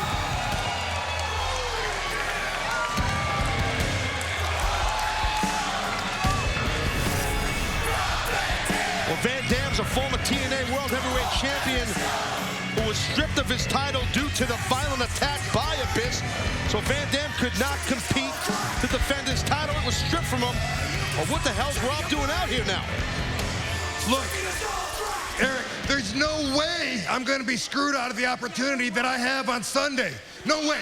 Well, Van Dam's a former TNA World Heavyweight Champion who was stripped of his title due to the violent attack by Abyss. So Van Dam could not compete to defend his title. It was stripped from him. Well, what the hell's Rob doing out here now? Look, Eric, there's no way I'm going to be screwed out of the opportunity that I have on Sunday. No way.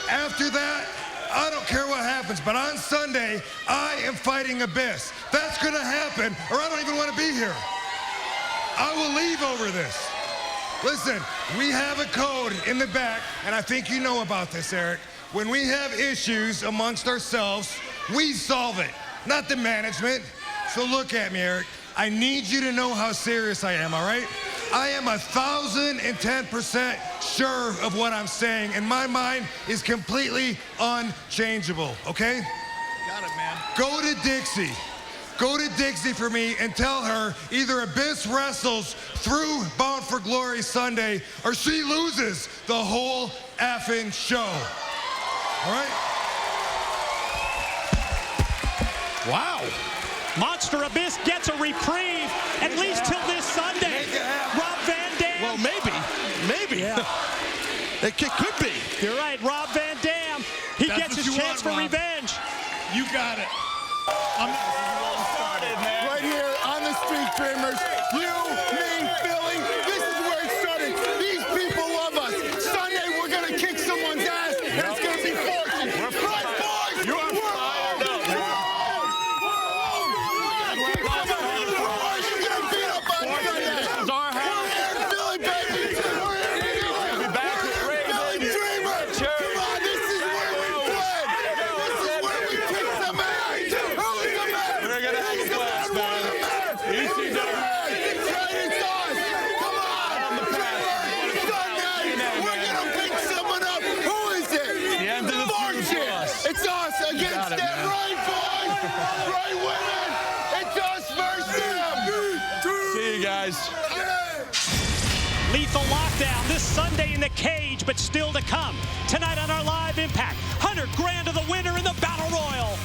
After that, I don't care what happens, but on Sunday, I am fighting Abyss. That's going to happen, or I don't even want to be here. I will leave over this. Listen, we have a code in the back, and I think you know about this, Eric. When we have issues amongst ourselves, we solve it, not the management. So look at me, Eric. I need you to know how serious I am, all right? I am 1,010% sure of what I'm saying, and my mind is completely unchangeable, okay? Got it, man. Go to Dixie. Go to Dixie for me and tell her either Abyss wrestles through Bound for Glory Sunday or she loses the whole effing show. All right? Wow. Monster Abyss gets a reprieve, at least till this Sunday. Rob Van Dam. Well, maybe. Yeah. It could be. You're right, Rob Van Dam. He gets his chance for revenge. You got it. Right here on the Street Dreamers, you, me, Philly, this is where it started. These people love us. Sunday, we're going to kick someone's ass, and it's going to be fortunate. Right, boys? You are fired up. We're going to kick somebody. We're going to beat up on Sunday. This is our house. We're here in Philly, baby. We're here in Philly. We'll be back with Philly Dreamers. Come on, this is where we play. This is where we kick some ass. Who's the man? We're going to have a blast, man. ECW. It's us. Come on. Sunday. We're going to pick someone up. Who is it? The end of the March feud it. for us. It's us against them. Right, boys? Right, women? It's us versus them. See you guys. Lethal Lockdown this Sunday in the cage, but still to come. Tonight on our live impact, 100 grand to the winner in the Battle Royal.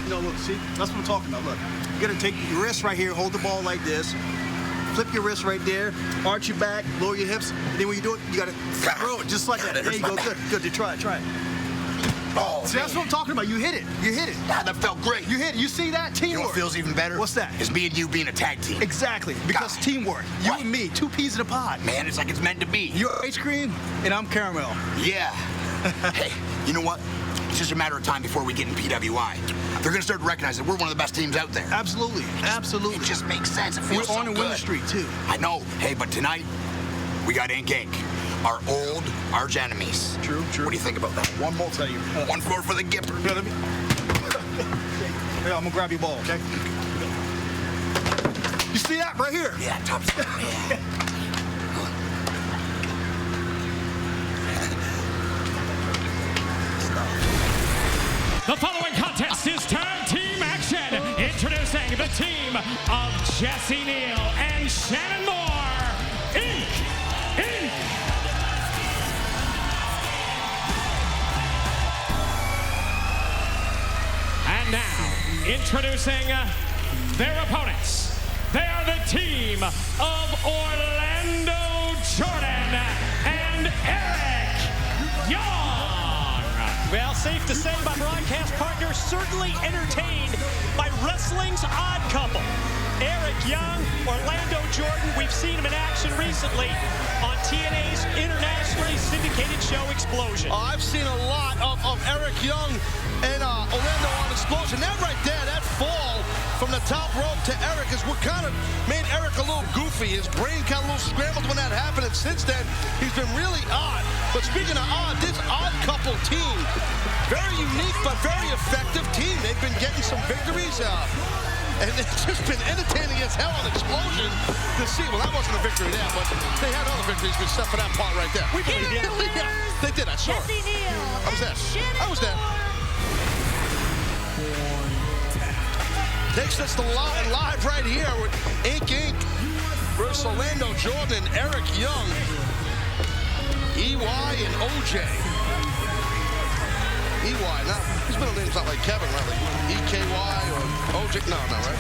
No, look, see, that's what I'm talking about. Look, you gotta take your wrist right here, hold the ball like this, flip your wrist right there, arch your back, lower your hips, and then when you do it, you gotta throw it just like that. There you go, good, good. Try it. Oh, see, that's what I'm talking about. You hit it. You hit it. Yeah, that felt great. You hit it. You see that? Teamwork. You know what feels even better? What's that? Is me and you being a tag team. Exactly. Because teamwork. You and me, 2 peas in a pod. Man, it's like it's meant to be. You're ice cream, and I'm caramel. Yeah. Hey, you know what? It's just a matter of time before we get in PWI. They're going to start to recognize that we're one of the best teams out there. Absolutely. Absolutely. It just makes sense. It feels We're so on the good. winning streak, too. I know. Hey, but tonight, we got Ink Inc., our old arch enemies. True. What do you think about that? One more, tell you. 1 floor for the Gipper. Hey, I'm going to grab your ball, okay? You see that right here? Yeah, top spot. Yeah. The following contest is tag team action. Introducing the team of Jesse Neal and Shannon Moore. Ink. And now, introducing their opponents. They are the team of Orlando Jordan and Eric Young. Well, safe to say my broadcast partner certainly entertained by wrestling's odd couple. Eric Young, Orlando Jordan, we've seen him in action recently on TNA's internationally syndicated show Explosion. I've seen a lot of Eric Young and Orlando on Explosion. That right there, that fall from the top rope to Eric is what kind of made Eric a little goofy. His brain kind of a little scrambled when that happened, and since then, he's been really odd. But speaking of odd, this odd couple team, very unique but very effective team. They've been getting some victories, and it's just been entertaining as hell on Explosion to see. Well, that wasn't a victory there, but they had other victories except for that part right there. We believe you. Yeah, they did, I saw it. I was there. I was there. Takes us to live right here with Ink Inc. versus Orlando Jordan and Eric Young. EY and OJ. EY, now his middle name's not like Kevin, right? Like EKY or OJ. No, right?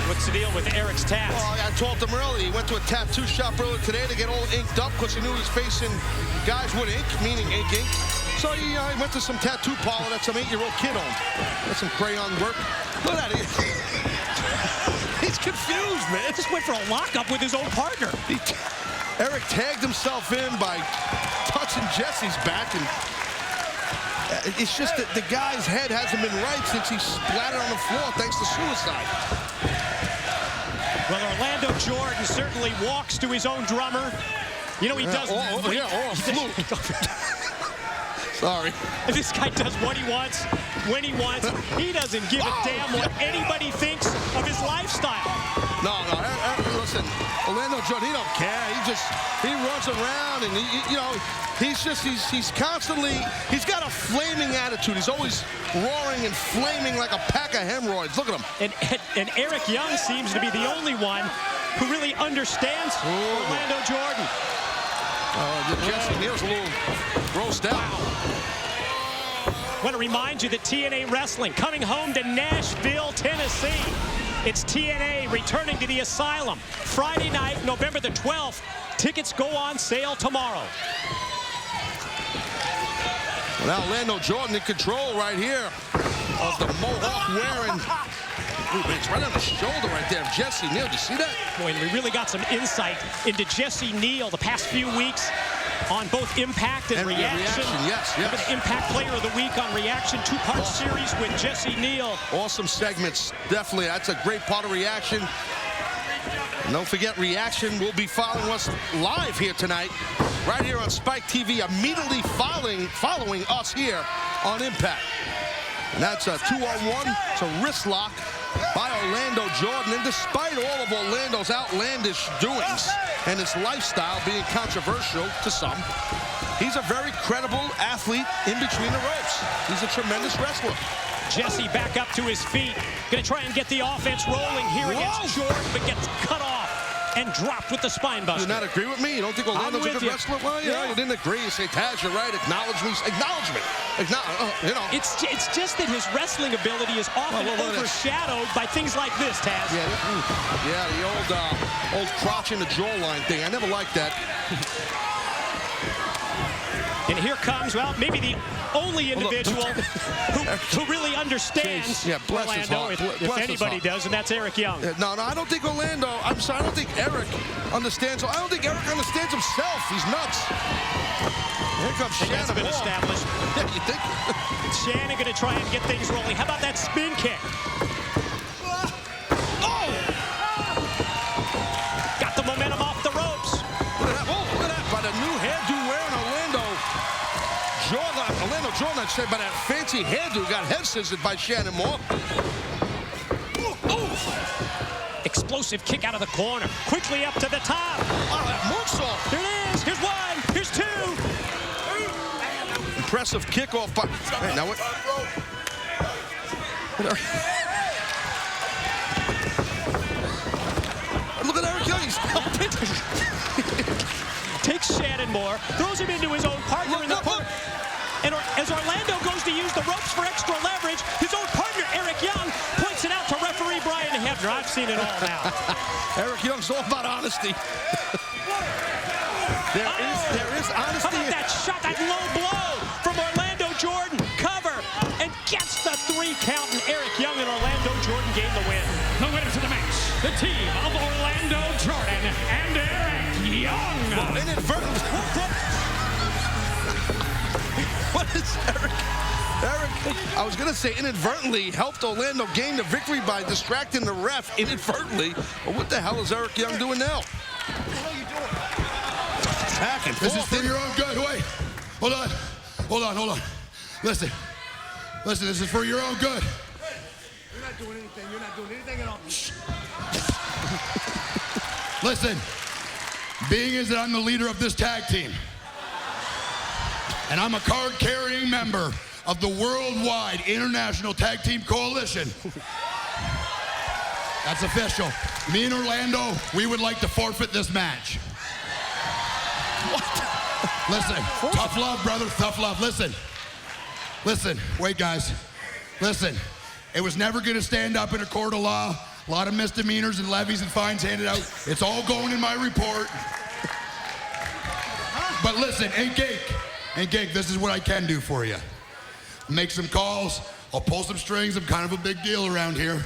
What's the deal with Eric's tats? Well, I told him earlier. He went to a tattoo shop earlier today to get all inked up because he knew he was facing guys with ink, meaning Ink Inc. So he went to some tattoo parlor that some 8-year-old kid owned. Got some crayon work. Look at that. He's confused, man. Just went for a lockup with his own partner. Eric tagged himself in by touching Jesse's back, and it's just that the guy's head hasn't been right since he splattered on the floor thanks to suicide. Well, Orlando Jordan certainly walks to his own drummer. You know, he does. Or a flute. Sorry. This guy does what he wants, when he wants. He doesn't give a damn what anybody thinks of his lifestyle. No. Listen, Orlando Jordan, he don't care. He runs around, and he's constantly, he's got a flaming attitude. He's always roaring and flaming like a pack of hemorrhoids. Look at him. And Eric Young seems to be the only one who really understands Orlando Jordan. Jesse Neal's a little grossed out. I want to remind you that TNA Wrestling coming home to Nashville, Tennessee. It's TNA returning to the Asylum Friday night, November the 12th. Tickets go on sale tomorrow. Now Orlando Jordan in control right here of the Mohawk wearing. Ooh, it's right on the shoulder right there of Jesse Neal. Did you see that? Boy, and we really got some insight into Jesse Neal the past few weeks on both Impact and Reaction. Yes. The Impact Player of the Week on Reaction, two-part series with Jesse Neal. Awesome segments, definitely. That's a great part of Reaction. And don't forget, Reaction will be following us live here tonight, right here on Spike TV, immediately following us here on Impact. And that's a 2-on-1. It's a wrist lock by Orlando Jordan. And despite all of Orlando's outlandish doings and his lifestyle being controversial to some, he's a very credible athlete in between the ropes. He's a tremendous wrestler. Jesse back up to his feet. Going to try and get the offense rolling here against Jordan, but gets cut off and dropped with the spine buster. You do not agree with me? You don't think Orlando's a good wrestler? Well, you didn't agree. You say, Taz, you're right. Acknowledge me. Acknowledge me. It's just that his wrestling ability is often overshadowed by things like this, Taz. Yeah, the old crotch in the jawline thing. I never liked that. And here comes, well, maybe the only individual who really understands Orlando, if anybody does, and that's Eric Young. No, I don't think Orlando, I'm sorry, I don't think Eric understands. I don't think Eric understands himself. He's nuts. Here comes Shannon. That's been established. Yeah, you think? Shannon going to try and get things rolling. How about that spin kick? Oh! Got the momentum off the ropes. Look at that. Whoa, look at that. By the new hairdo wearing Orlando Jordan, said by that fancy hairdo, got head scissored by Shannon Moore. Explosive kick out of the corner. Quickly up to the top. Oh, that moonsault. Here it is. Here's one. Here's two. Impressive kickoff by... Hey, now what? Look at Eric Young. He's takes Shannon Moore, throws him into his own partner in the corner. And as Orlando goes to use the ropes for extra leverage, his own partner, Eric Young, points it out to referee Brian Hebner. I've seen it all now. Eric Young's all about honesty. There is honesty. How about that shot, that low blow from Orlando Jordan? Cover, and gets the 3 count, and Eric Young and Orlando Jordan gain the win. The winners of the match, the team of Orlando Jordan and Eric Young. What is Eric? I was going to say inadvertently helped Orlando gain the victory by distracting the ref inadvertently. But what the hell is Eric Young doing now? Back and forth. This is for your own good. Wait. Hold on. Listen, this is for your own good. You're not doing anything at all. Listen, being as that I'm the leader of this tag team, and I'm a card-carrying member of the Worldwide International Tag Team Coalition. That's official. Me and Orlando, we would like to forfeit this match. Listen, tough love, brother, tough love. Listen, wait, guys. Listen, it was never going to stand up in a court of law. A lot of misdemeanors and levies and fines handed out. It's all going in my report. But listen, Gake, this is what I can do for you. Make some calls. I'll pull some strings. I'm kind of a big deal around here.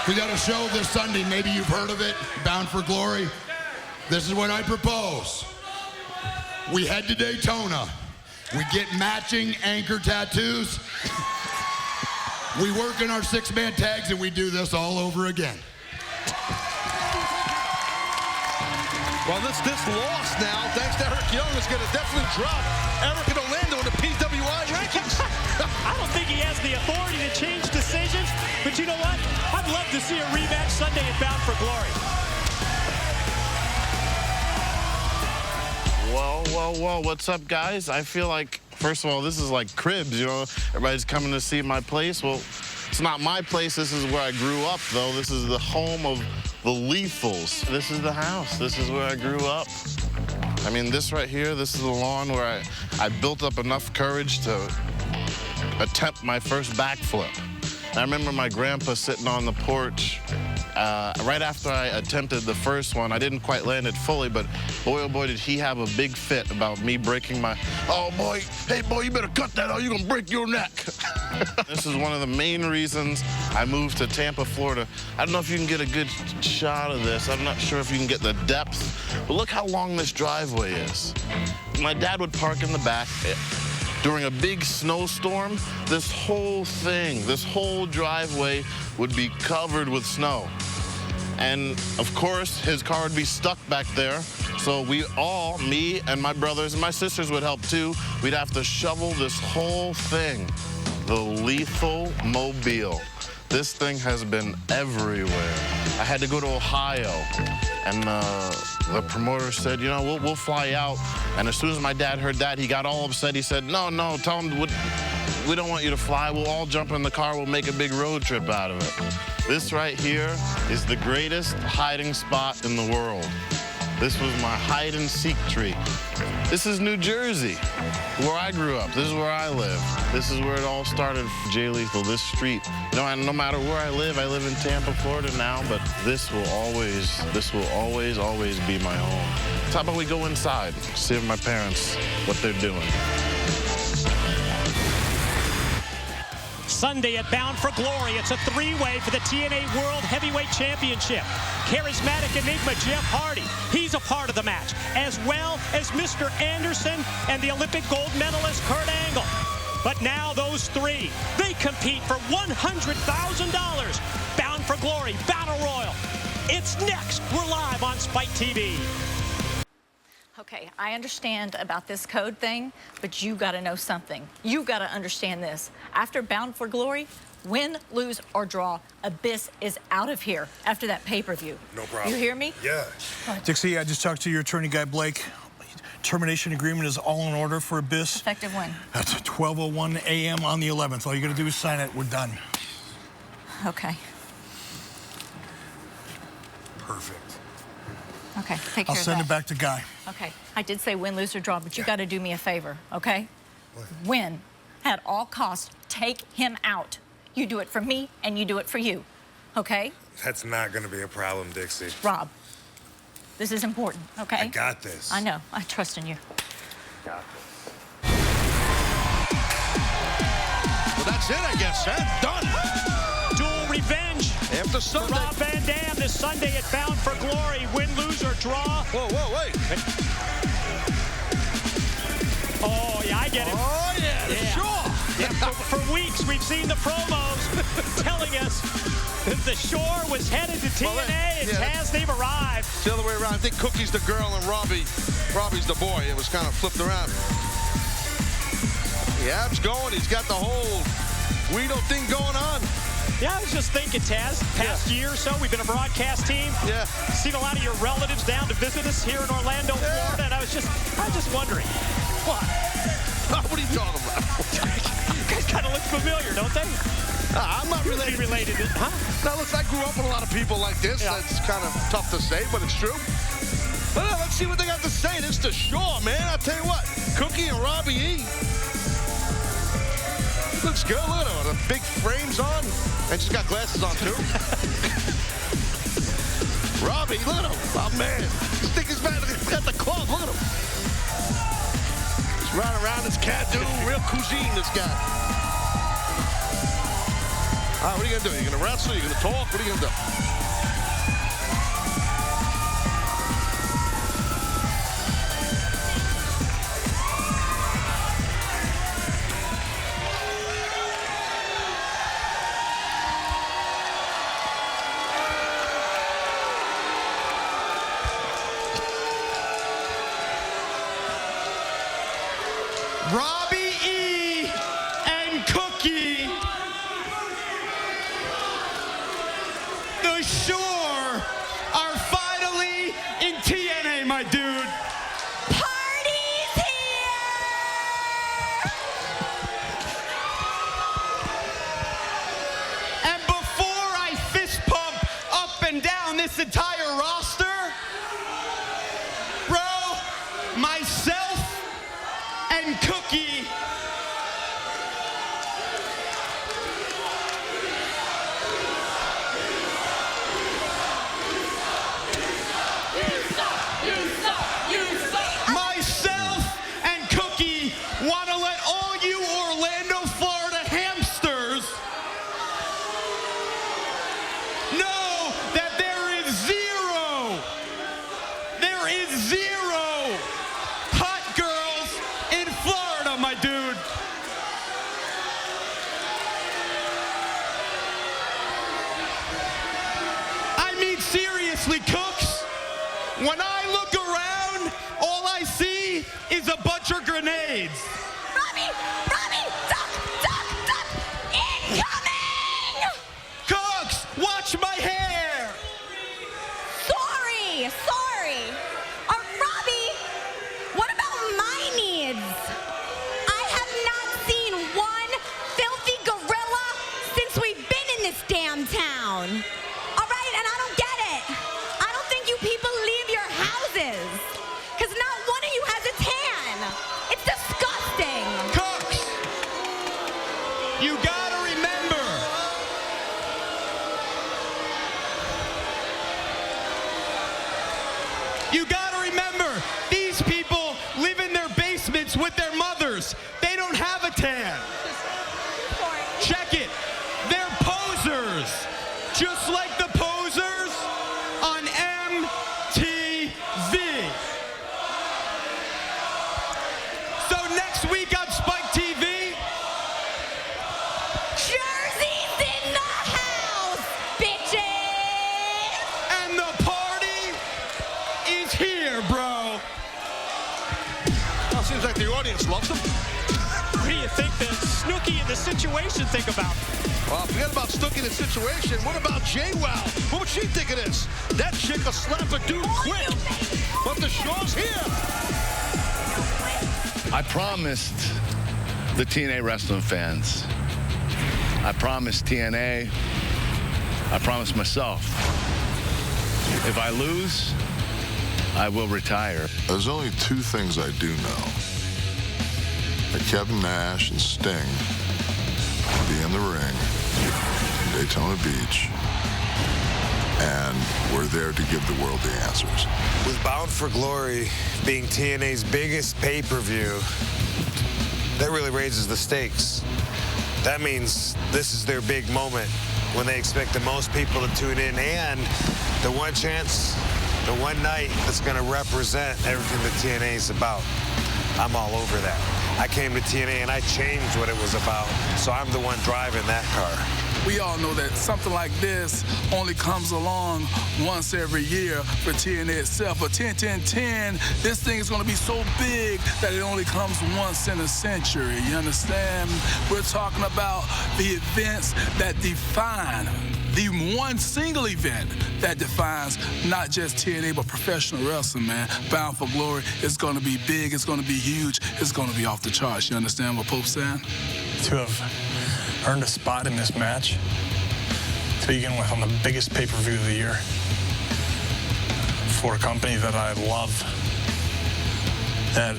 We got a show this Sunday. Maybe you've heard of it, Bound for Glory. This is what I propose. We head to Daytona. We get matching anchor tattoos. We work in our 6-man tags, and we do this all over again. Well, this loss now, thanks to Eric Young, is going to definitely drop Eric and Orlando in the PWI rankings. I don't think he has the authority to change decisions, but you know what? I'd love to see a rematch Sunday at Bound for Glory. Well, what's up, guys? I feel like, first of all, this is like Cribs, you know? Everybody's coming to see my place. Well, it's not my place. This is where I grew up, though. This is the home of the Lethals. This is the house. This is where I grew up. I mean, this right here, this is the lawn where I built up enough courage to attempt my first backflip. And I remember my grandpa sitting on the porch right after I attempted the first one. I didn't quite land it fully, but boy, oh boy, did he have a big fit about me breaking my... Oh, boy, hey, boy, you better cut that out. You're going to break your neck. This is one of the main reasons I moved to Tampa, Florida. I don't know if you can get a good shot of this. I'm not sure if you can get the depth, but look how long this driveway is. My dad would park in the back. During a big snowstorm, this whole thing, this whole driveway would be covered with snow. And of course, his car would be stuck back there. So we all, me and my brothers and my sisters would help too. We'd have to shovel this whole thing, the Lethal Mobile. This thing has been everywhere. I had to go to Ohio, and the promoter said, you know, we'll fly out. And as soon as my dad heard that, he got all upset. He said, no, tell him we don't want you to fly. We'll all jump in the car. We'll make a big road trip out of it. This right here is the greatest hiding spot in the world. This was my hide-and-seek tree. This is New Jersey, where I grew up. This is where I live. This is where it all started, Jay Lethal, this street. You know, and no matter where I live in Tampa, Florida now, but this will always be my home. So how about we go inside, see my parents, what they're doing. Sunday at Bound for Glory, it's a three-way for the TNA World Heavyweight Championship. Charismatic enigma Jeff Hardy, he's a part of the match, as well as Mr. Anderson and the Olympic gold medalist Kurt Angle. But now those three, they compete for $100,000. Bound for Glory, Battle Royal. It's next. We're live on Spike TV. Okay, I understand about this code thing, but you got to know something. You got to understand this. After Bound for Glory, win, lose, or draw, Abyss is out of here after that pay-per-view. No problem. You hear me? Yeah. Dixie, I just talked to your attorney guy, Blake. Termination agreement is all in order for Abyss. Effective when? That's 12:01 a.m. on the 11th. All you got to do is sign it. We're done. Okay. Perfect. Okay, take care I'll of send that. it back to Guy. Okay, I did say win, lose, or draw, but you got to do me a favor, okay? Win. At all costs, take him out. You do it for me, and you do it for you, okay? That's not going to be a problem, Dixie. Rob, this is important, okay? I got this. I know. I trust in you. Got this. Well, that's it, I guess, huh? Done. Dual revenge. After Sunday. Rob Van Dam this Sunday at Bound for Glory. Win, lose, or draw. Whoa, wait. Oh, yeah, I get it. Oh, yeah, sure. Yeah, for weeks, we've seen the promos telling us that the Shore was headed to TNA, and Taz, they've arrived. It's the other way around. I think Cookie's the girl and Robbie's the boy. It was kind of flipped around. The ab's going. He's got the whole Guido thing going on. Yeah, I was just thinking, Taz, past year or so, we've been a broadcast team. Yeah. Seen a lot of your relatives down to visit us here in Orlando, Florida, and I was just wondering. What? What are you talking about? You guys kind of look familiar, don't they? I'm not related. Huh? Now, listen, I grew up with a lot of people like this. Yeah. That's kind of tough to say, but it's true. But let's see what they got to say. This is the Shore, man. I'll tell you what. Cookie and Robbie E. Looks good. Look at her. The big frames on. And she's got glasses on, too. Robbie, look at him. Oh, man. I think he's back at the club. Look at him. He's riding around his cat, dude. Real cuisine, this guy. All right, what are you going to do? Are you going to wrestle? Are you going to talk? What are you going to do? Robbie E. and Cookie. The Shore are finally in TNA, my dude. Party's here! And before I fist pump up and down this entire roster, bro, myself and Cookie want to let all you Orlando, Florida hamsters know that there is zero hot girls in Florida, my dude. I mean, seriously, Cooks, when I look around, all I see is a bunch of grenades. Robbie, duck, incoming! Cooks, watch my hair. Sorry. Robbie, what about my needs? I have not seen one filthy gorilla since we've been in this damn town. All right, and I don't get it. I don't think you people leave your houses. pictures with their mothers. They don't have a tan. Check it. They're posers, just like the posers on MTV. So next week on Spike TV, Jersey's in the house, bitches! and the party is here, bro. Well, seems like the audience loves them. What do you think the Snooki and the situation think about? Well, forget about Snooki and the situation. What about JWoww? What would she think of this? That chick will slap a dude quick. But the show's here. I promised the TNA wrestling fans. I promised TNA. I promised myself. If I lose, I will retire. There's only two things I do know. That Kevin Nash and Sting will be in the ring in Daytona Beach, and we're there to give the world the answers. With Bound for Glory being TNA's biggest pay-per-view, that really raises the stakes. That means this is their big moment when they expect the most people to tune in, and the one chance, the one night that's going to represent everything that TNA is about. I'm all over that. I came to TNA and I changed what it was about, so I'm the one driving that car. We all know that something like this only comes along once every year for TNA itself. But 10-10-10, this thing is going to be so big that it only comes once in a century. You understand? We're talking about the events that define, the one single event that defines not just TNA, but professional wrestling, man. Bound for Glory is going to be big. It's going to be huge. It's going to be off the charts. You understand what Pope's saying? To have earned a spot in this match, to begin with on the biggest pay-per-view of the year, for a company that I love, that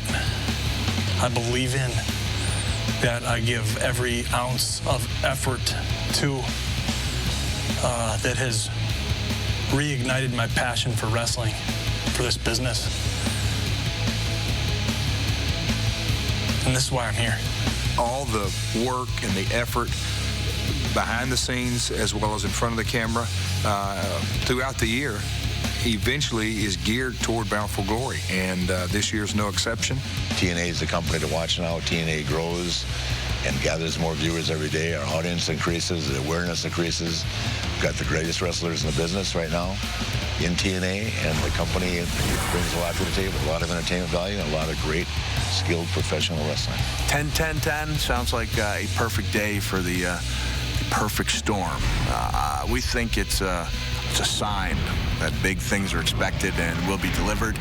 I believe in, that I give every ounce of effort to, that has reignited my passion for wrestling, for this business. And this is why I'm here. All the work and the effort behind the scenes as well as in front of the camera throughout the year eventually is geared toward Bound for Glory, and this year's no exception. TNA is the company to watch now. TNA grows and gathers more viewers every day. Our audience increases, the awareness increases. We've got the greatest wrestlers in the business right now in TNA, and the company brings a lot to the table, a lot of entertainment value and a lot of great, skilled professional wrestling. 10-10-10 sounds like a perfect day for the perfect storm. We think it's a sign that big things are expected and will be delivered.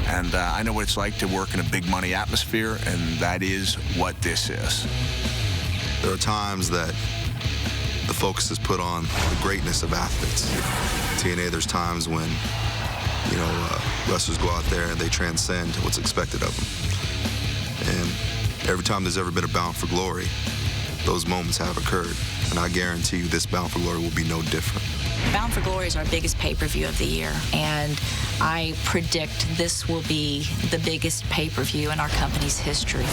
And I know what it's like to work in a big money atmosphere, and that is what this is. There are times that the focus is put on the greatness of athletes. TNA, there's times when, wrestlers go out there and they transcend what's expected of them. And every time there's ever been a Bound for Glory, those moments have occurred. And I guarantee you this Bound for Glory will be no different. Bound for Glory is our biggest pay-per-view of the year, and I predict this will be the biggest pay-per-view in our company's history.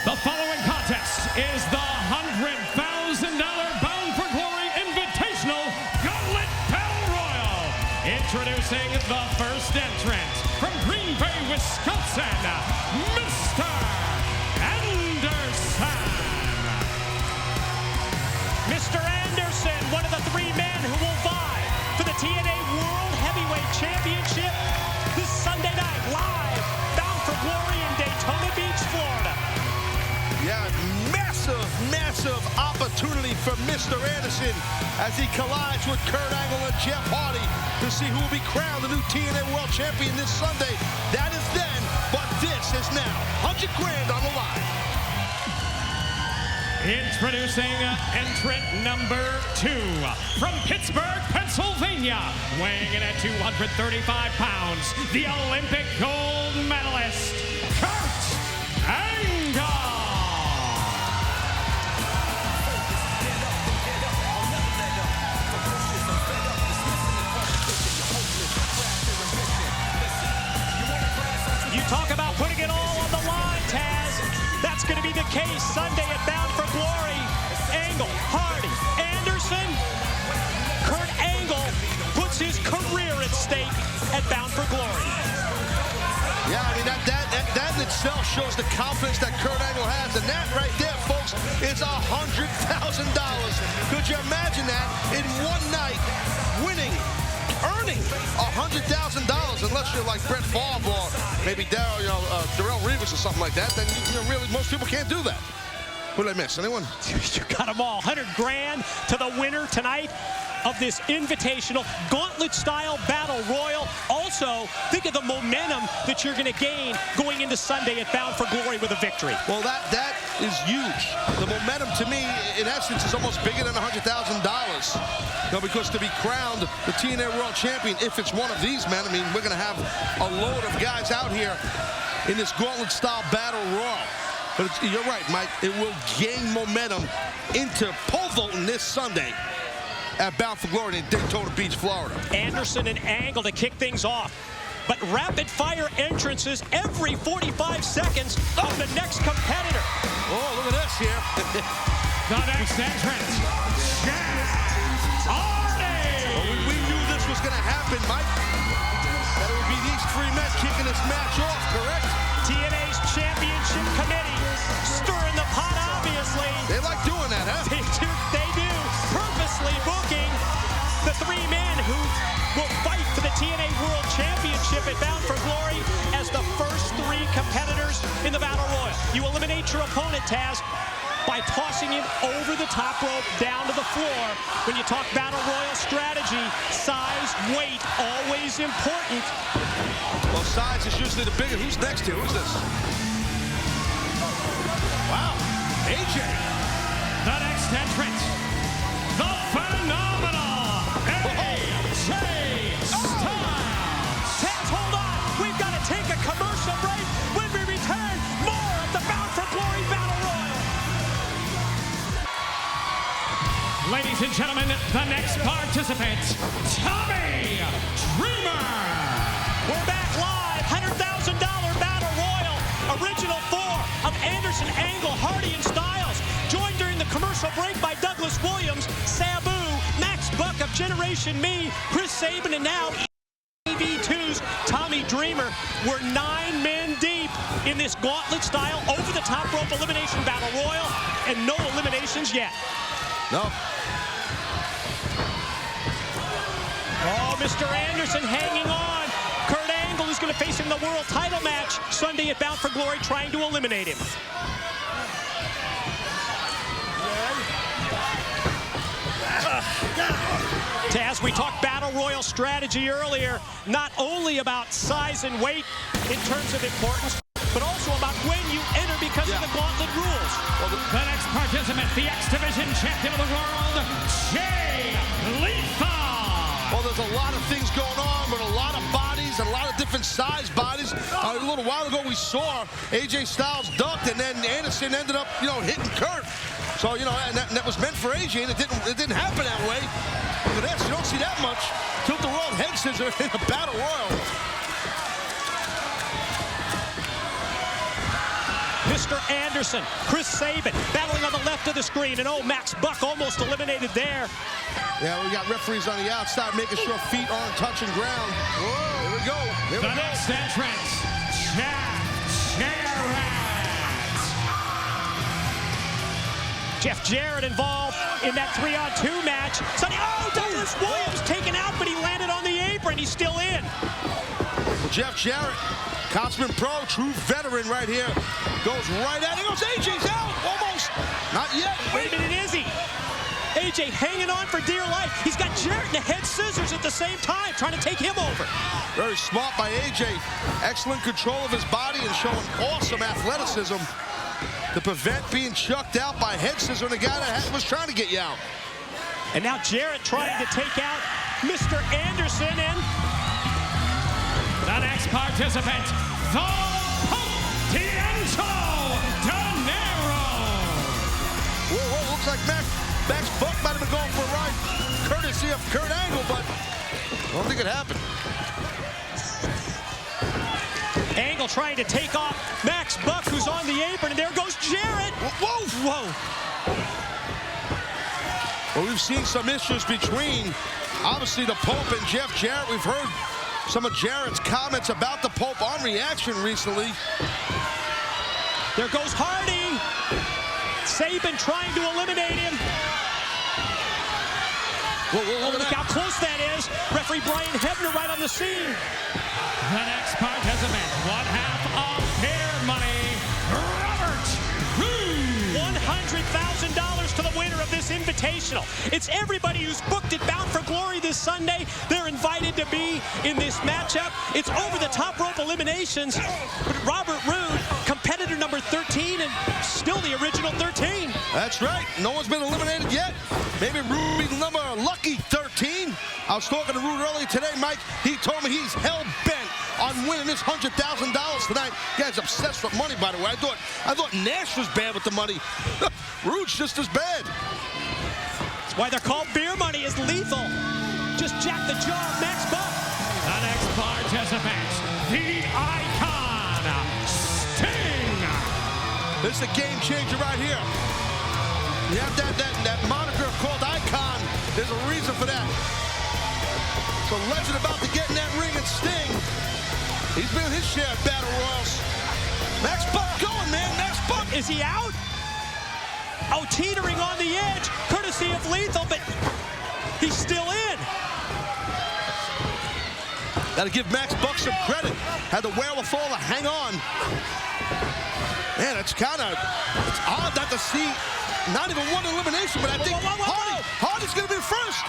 The following contest is the $100,000 Bound for Glory Invitational Gauntlet Battle Royal. Introducing the first entrant from Green Bay, Wisconsin, Mr. Anderson. Mr. Anderson, one of the three men who will vie for the TNA World Heavyweight Championship this Sunday night, live, Bound for Glory in Daytona Beach, Florida. Yeah, massive opportunity for Mr. Anderson as he collides with Kurt Angle and Jeff Hardy to see who will be crowned the new TNA World Champion this Sunday. That is then, but this is now. $100,000 on the line. Introducing entrant number 2 from Pittsburgh, Pennsylvania, weighing in at 235 pounds, the Olympic gold medalist, Kurt Angle. Talk about putting it all on the line, Taz. That's going to be the case Sunday at Bound for Glory. Angle, Hardy, Anderson. Kurt Angle puts his career at stake at Bound for Glory. Yeah, I mean, that in itself shows the confidence that Kurt Angle has. And that right there, folks, is $100,000. Could you imagine that in one night, earning $100,000? Unless you're like Brett Favre or maybe Darrell Reeves or something like that, then really most people can't do that. Who did I miss? Anyone? You got them all. 100 grand to the winner tonight of this invitational gauntlet-style battle royal. Also, think of the momentum that you're going to gain going into Sunday at Bound for Glory with a victory. Well, that is huge. The momentum, to me, in essence, is almost bigger than $100,000. Because to be crowned the TNA World Champion, if it's one of these men, I mean, we're going to have a load of guys out here in this gauntlet-style battle royal. But you're right, Mike. It will gain momentum into pole vaulting this Sunday at Bound for Glory in Daytona Beach, Florida. Anderson and Angle to kick things off. But rapid-fire entrances every 45 seconds of the next competitor. Oh, look at this here. The next entrance, Jeff Hardy. Well, we knew this was going to happen, Mike. That it would be these three men kicking this match off, correct? TNA's Championship Committee stirring the pot, obviously. They like doing that, huh? They do. Purposely booking the three men who will fight for the TNA World Championship at Bound for Glory as the first three competitors in the Battle Royal. You eliminate your opponent, Taz, by tossing him over the top rope down to the floor. When you talk Battle Royal strategy, size, weight, always important. Well, size is usually the bigger. Who's next here? Who's this? Wow, AJ. The next entrance, the phenomenal AJ Styles. Taz, hold on. We've got to take a commercial break. When we return, more of the Bound for Glory Battle Royal. Ladies and gentlemen, the next participant, Tommy Dreamer. We're back live. $100,000 Battle Royal. Original four of Anderson, Angle, Hardy, and Styles. Joined during the commercial break by Douglas Williams, Sabu, Max Buck of Generation Me, Chris Sabin, and now EV2's Tommy Dreamer. We're 9 men deep in this gauntlet-style, over-the-top rope elimination battle royal, and no eliminations yet. No. Oh, Mr. Anderson hanging on. Kurt Angle is going to face him in the world title match Sunday at Bound for Glory, trying to eliminate him. Taz, we talked Battle Royal strategy earlier, not only about size and weight in terms of importance, but also about when you enter because of the gauntlet rules. Well, the next participant, the X Division champion of the world, Jay Lethal. Well, there's a lot of things going on with a lot of bodies and a lot of different size bodies. A little while ago, we saw AJ Styles ducked, and then Anderson ended up, hitting Kurt. So, and that was meant for AJ, and it didn't happen that way. Look at this. You don't see that much. Tilt the world head scissor in a battle royal. Mr. Anderson, Chris Sabin battling on the left of the screen, and Max Buck almost eliminated there. Yeah, we got referees on the outside making sure feet aren't touching ground. Whoa, here we go. Here we go. The next entrance, Jeff Jarrett involved in that 3-on-2 match. Douglas Williams taken out, but he landed on the apron. He's still in. Well, Jeff Jarrett, Consummate Pro, true veteran right here. Goes right at it. Goes AJ's out. Almost. Not yet. Wait a minute, is he? AJ hanging on for dear life. He's got Jarrett in the head scissors at the same time, trying to take him over. Very smart by AJ. Excellent control of his body and showing awesome athleticism to prevent being chucked out by head scissor and the guy that was trying to get you out. And now Jarrett trying to take out Mr. Anderson, and the next participant, the D'Angelo Dinero. Whoa, looks like Max Buck might have been going for a ride courtesy of Kurt Angle, but I don't think it happened. Angle trying to take off Max Buck, who's on the apron, and there goes Jarrett. Whoa! Whoa. Well, we've seen some issues between, obviously, the Pope and Jeff Jarrett. We've heard some of Jarrett's comments about the Pope on Reaction recently. There goes Hardy. Sabin trying to eliminate him. Whoa, look how close that is. Referee Brian Hebner right on the scene. The next participant, one half of Beer Money, Robert Roode. $100,000 to the winner of this invitational. It's everybody who's booked at Bound for Glory this Sunday. They're invited to be in this matchup. It's over the top rope eliminations. But Robert Roode, competitor number 13, and still the original 13. That's right. No one's been eliminated yet. Maybe Roode be number lucky 13. I was talking to Roode earlier today, Mike. He told me he's hell-bent on winning this $100,000 tonight. Guy's obsessed with money, by the way. I thought Nash was bad with the money. Roode's just as bad. That's why they're called Beer Money. Is lethal. Just jack the jaw of Max Buck. The next participant, the Icon, Sting. This is a game changer right here. You have that moniker called Icon. There's a reason for that. So Legend about to get in that ring and Sting. He's been his share of battle royals. Max Buck going, man. Max Buck. Is he out? Oh, teetering on the edge, courtesy of Lethal, but he's still in. Got to give Max Buck some credit. Had the wherewithal to hang on. Man, it's odd not to see not even one elimination, but I think Hardy's going to be first.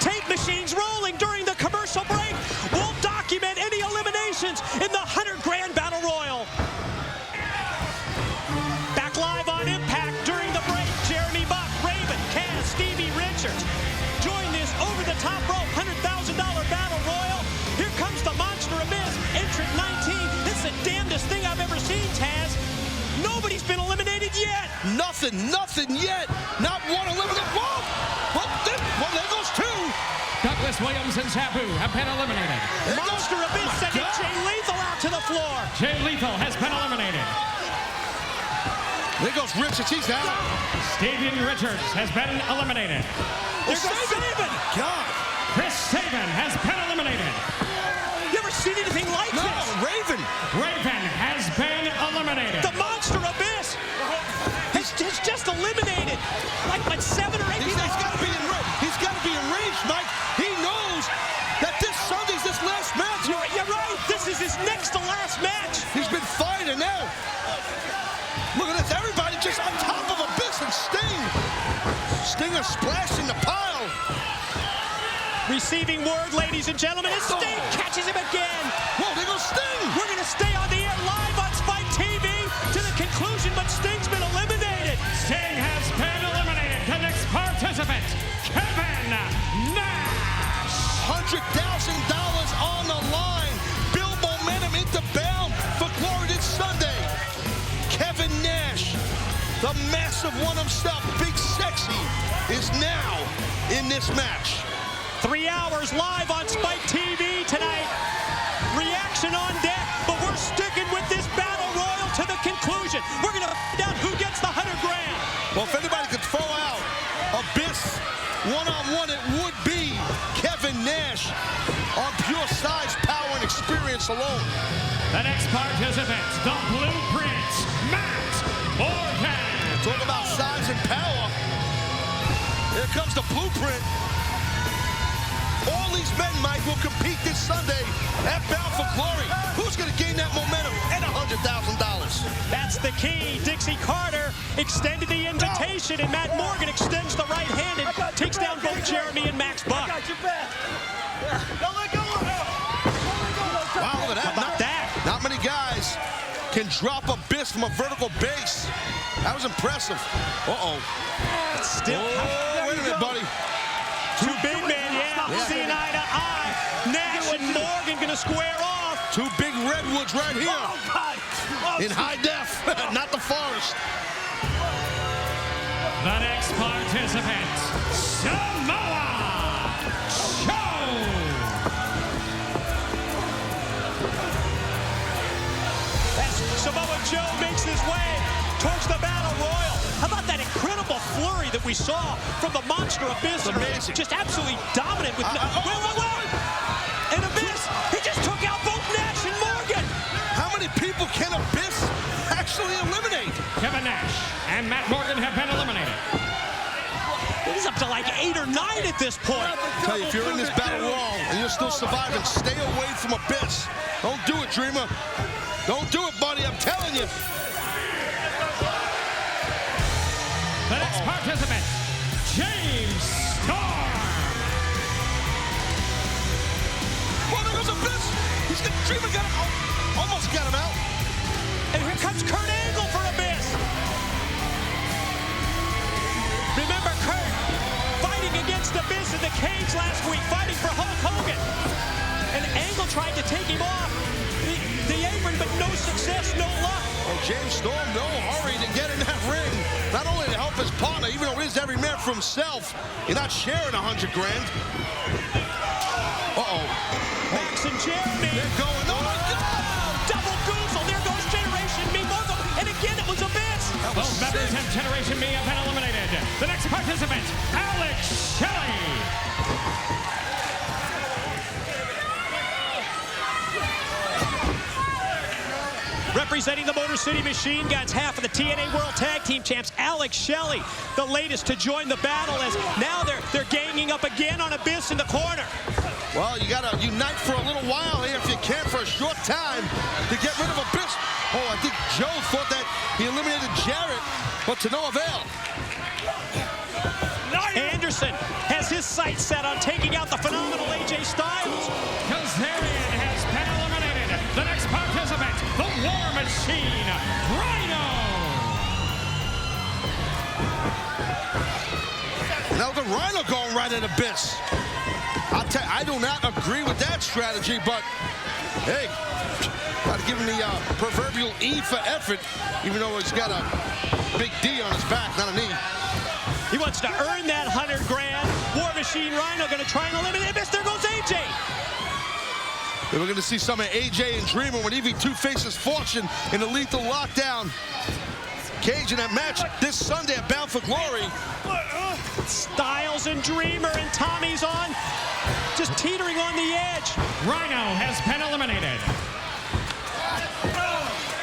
Tape machines rolling during the commercial break. We'll document any eliminations in the $100,000 Battle Royal. Back live on Impact during the break. Jeremy Buck, Raven, Kaz, Stevie Richards. Join this over-the-top rope $100,000 Battle Royal. Here comes the Monster Abyss, entrant 19. It's the damnedest thing I've ever seen, Taz. Nobody's been eliminated yet. Nothing yet. Not one eliminated. Whoa! Well, there goes two. Douglas Williams and Sabu have been eliminated. Monster Abyss sending Jay Lethal out to the floor. Jay Lethal has been eliminated. There goes Richards. He's out. Steven Richards has been eliminated. There goes Sabin. God. Chris Sabin has been eliminated. You ever seen anything like this? No, Raven. Raven has been eliminated. The Monster Abyss has just eliminated like 7 or 8 people. He's got to be enraged, Mike. He knows that this Sunday's his last match. You're right. This is his next to last match. He's been fighting now. Look at this. Everybody just on top of Abyss and Sting. Stinger splashing the pile. Receiving word, ladies and gentlemen, and Sting catches him again. Whoa, there goes Sting. We're going to stay on the air live on Spike TV to the conclusion, but Sting's been eliminated. Sting has been eliminated. The next participant, Kevin Nash. $100,000 on the line. Build momentum into Bound for Glory this Sunday. Kevin Nash, the massive one himself, Big Sexy, is now in this match. 3 hours live on Spike TV tonight. Reaction on deck, but we're sticking with this Battle Royal to the conclusion. We're going to find out who gets the $100,000. Well, if anybody could throw out Abyss one-on-one, it would be Kevin Nash on pure size, power, and experience alone. The next participant, the Blueprint, Matt Morgan. Talk about size and power. Here comes the Blueprint. All these men, Mike, will compete this Sunday at Bound for Glory. Who's going to gain that momentum and $100,000? That's the key. Dixie Carter extended the invitation, and Matt Morgan extends the right hand and takes down both Jeremy and Max Buck. I got your back. Don't let go of it. Wow, look at that. How about that? Not many guys can drop Abyss from a vertical base. That was impressive. Uh-oh. Still. Wait a minute, buddy. Two big men, seeing eye to eye. Nash and Morgan going to square off. Two big redwoods right here. In high def, not the forest. The next participant, Samoa Joe. Samoa Joe makes his way towards the Battle Royal. How about that incredible flurry that we saw from the Monster Abyss? Amazing. Just absolutely dominant with... wait. And Abyss, he just took out both Nash and Morgan. How many people can Abyss actually eliminate? Kevin Nash and Matt Morgan have been eliminated. He's up to like 8 or 9 at this point. Tell you, if you're in this battle royal and you're still surviving, stay away from Abyss. Don't do it, Dreamer. Don't do it, buddy. I'm telling you. The next participant, James Storm. Well, there goes Abyss. Dreamer got him. Almost got him out. And here comes Kurt Angle for Abyss. Remember Kurt fighting against Abyss in the cage last week, fighting for Hulk Hogan. And Angle tried to take him off the apron, but no success, no luck. Oh, James Storm, no hurry to get in that ring. Not only to help his partner, even though it is every man for himself, you're not sharing $100 grand. Uh-oh. Max and Jeremy. They're going, oh my God! Double goozle, there goes Generation Me, both of them. And again, it was Abyss. Both members of Generation Me have been eliminated. The next participant, Alex Shelley. Representing the Motor City Machine Guns, half of the TNA World Tag Team Champs, Alex Shelley, the latest to join the battle, as now they're ganging up again on Abyss in the corner. Well, you got to unite for a little while here if you can, for a short time, to get rid of Abyss. Oh, I think Joe thought that he eliminated Jarrett, but to no avail. Anderson has his sights set on taking out the phenomenal AJ Styles. Kazarian has been eliminated. The next participant, the War Machine, Rhino. Now the Rhino going right at Abyss. I'll tell you, I do not agree with that strategy, but hey, got to give him the proverbial E for effort, even though he's got a big D on his back, not an E. He wants to earn that $100 grand. War Machine Rhino going to try and eliminate Abyss. There goes AJ. We're going to see some of AJ and Dreamer when EV2 faces Fortune in the Lethal Lockdown cage in that match this Sunday at Bound for Glory. Styles and Dreamer, and Tommy's on, just teetering on the edge. Rhino has been eliminated.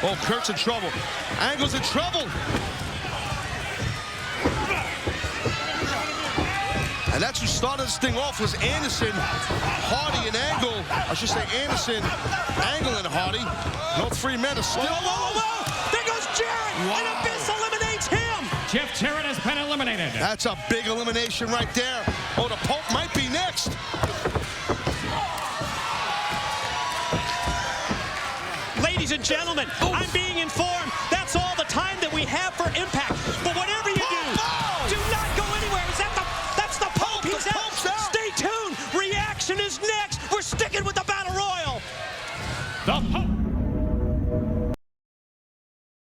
Oh, Kurt's in trouble. Angle's in trouble. And that's who started this thing off, was Anderson, Hardy, and Angle. I should say Anderson, Angle, and Hardy. No 3 men are still. Whoa. There goes Jarrett, and Abyss eliminates him. Jeff Jarrett has been eliminated. That's a big elimination right there. Oh, the Pope might be next. Ladies and gentlemen, I'm being informed that's all the time that we have for Impact. But whatever you do not go anywhere. That's the Pope. He's out. Stay tuned. Reaction is next. We're sticking with the Battle Royal. The Pope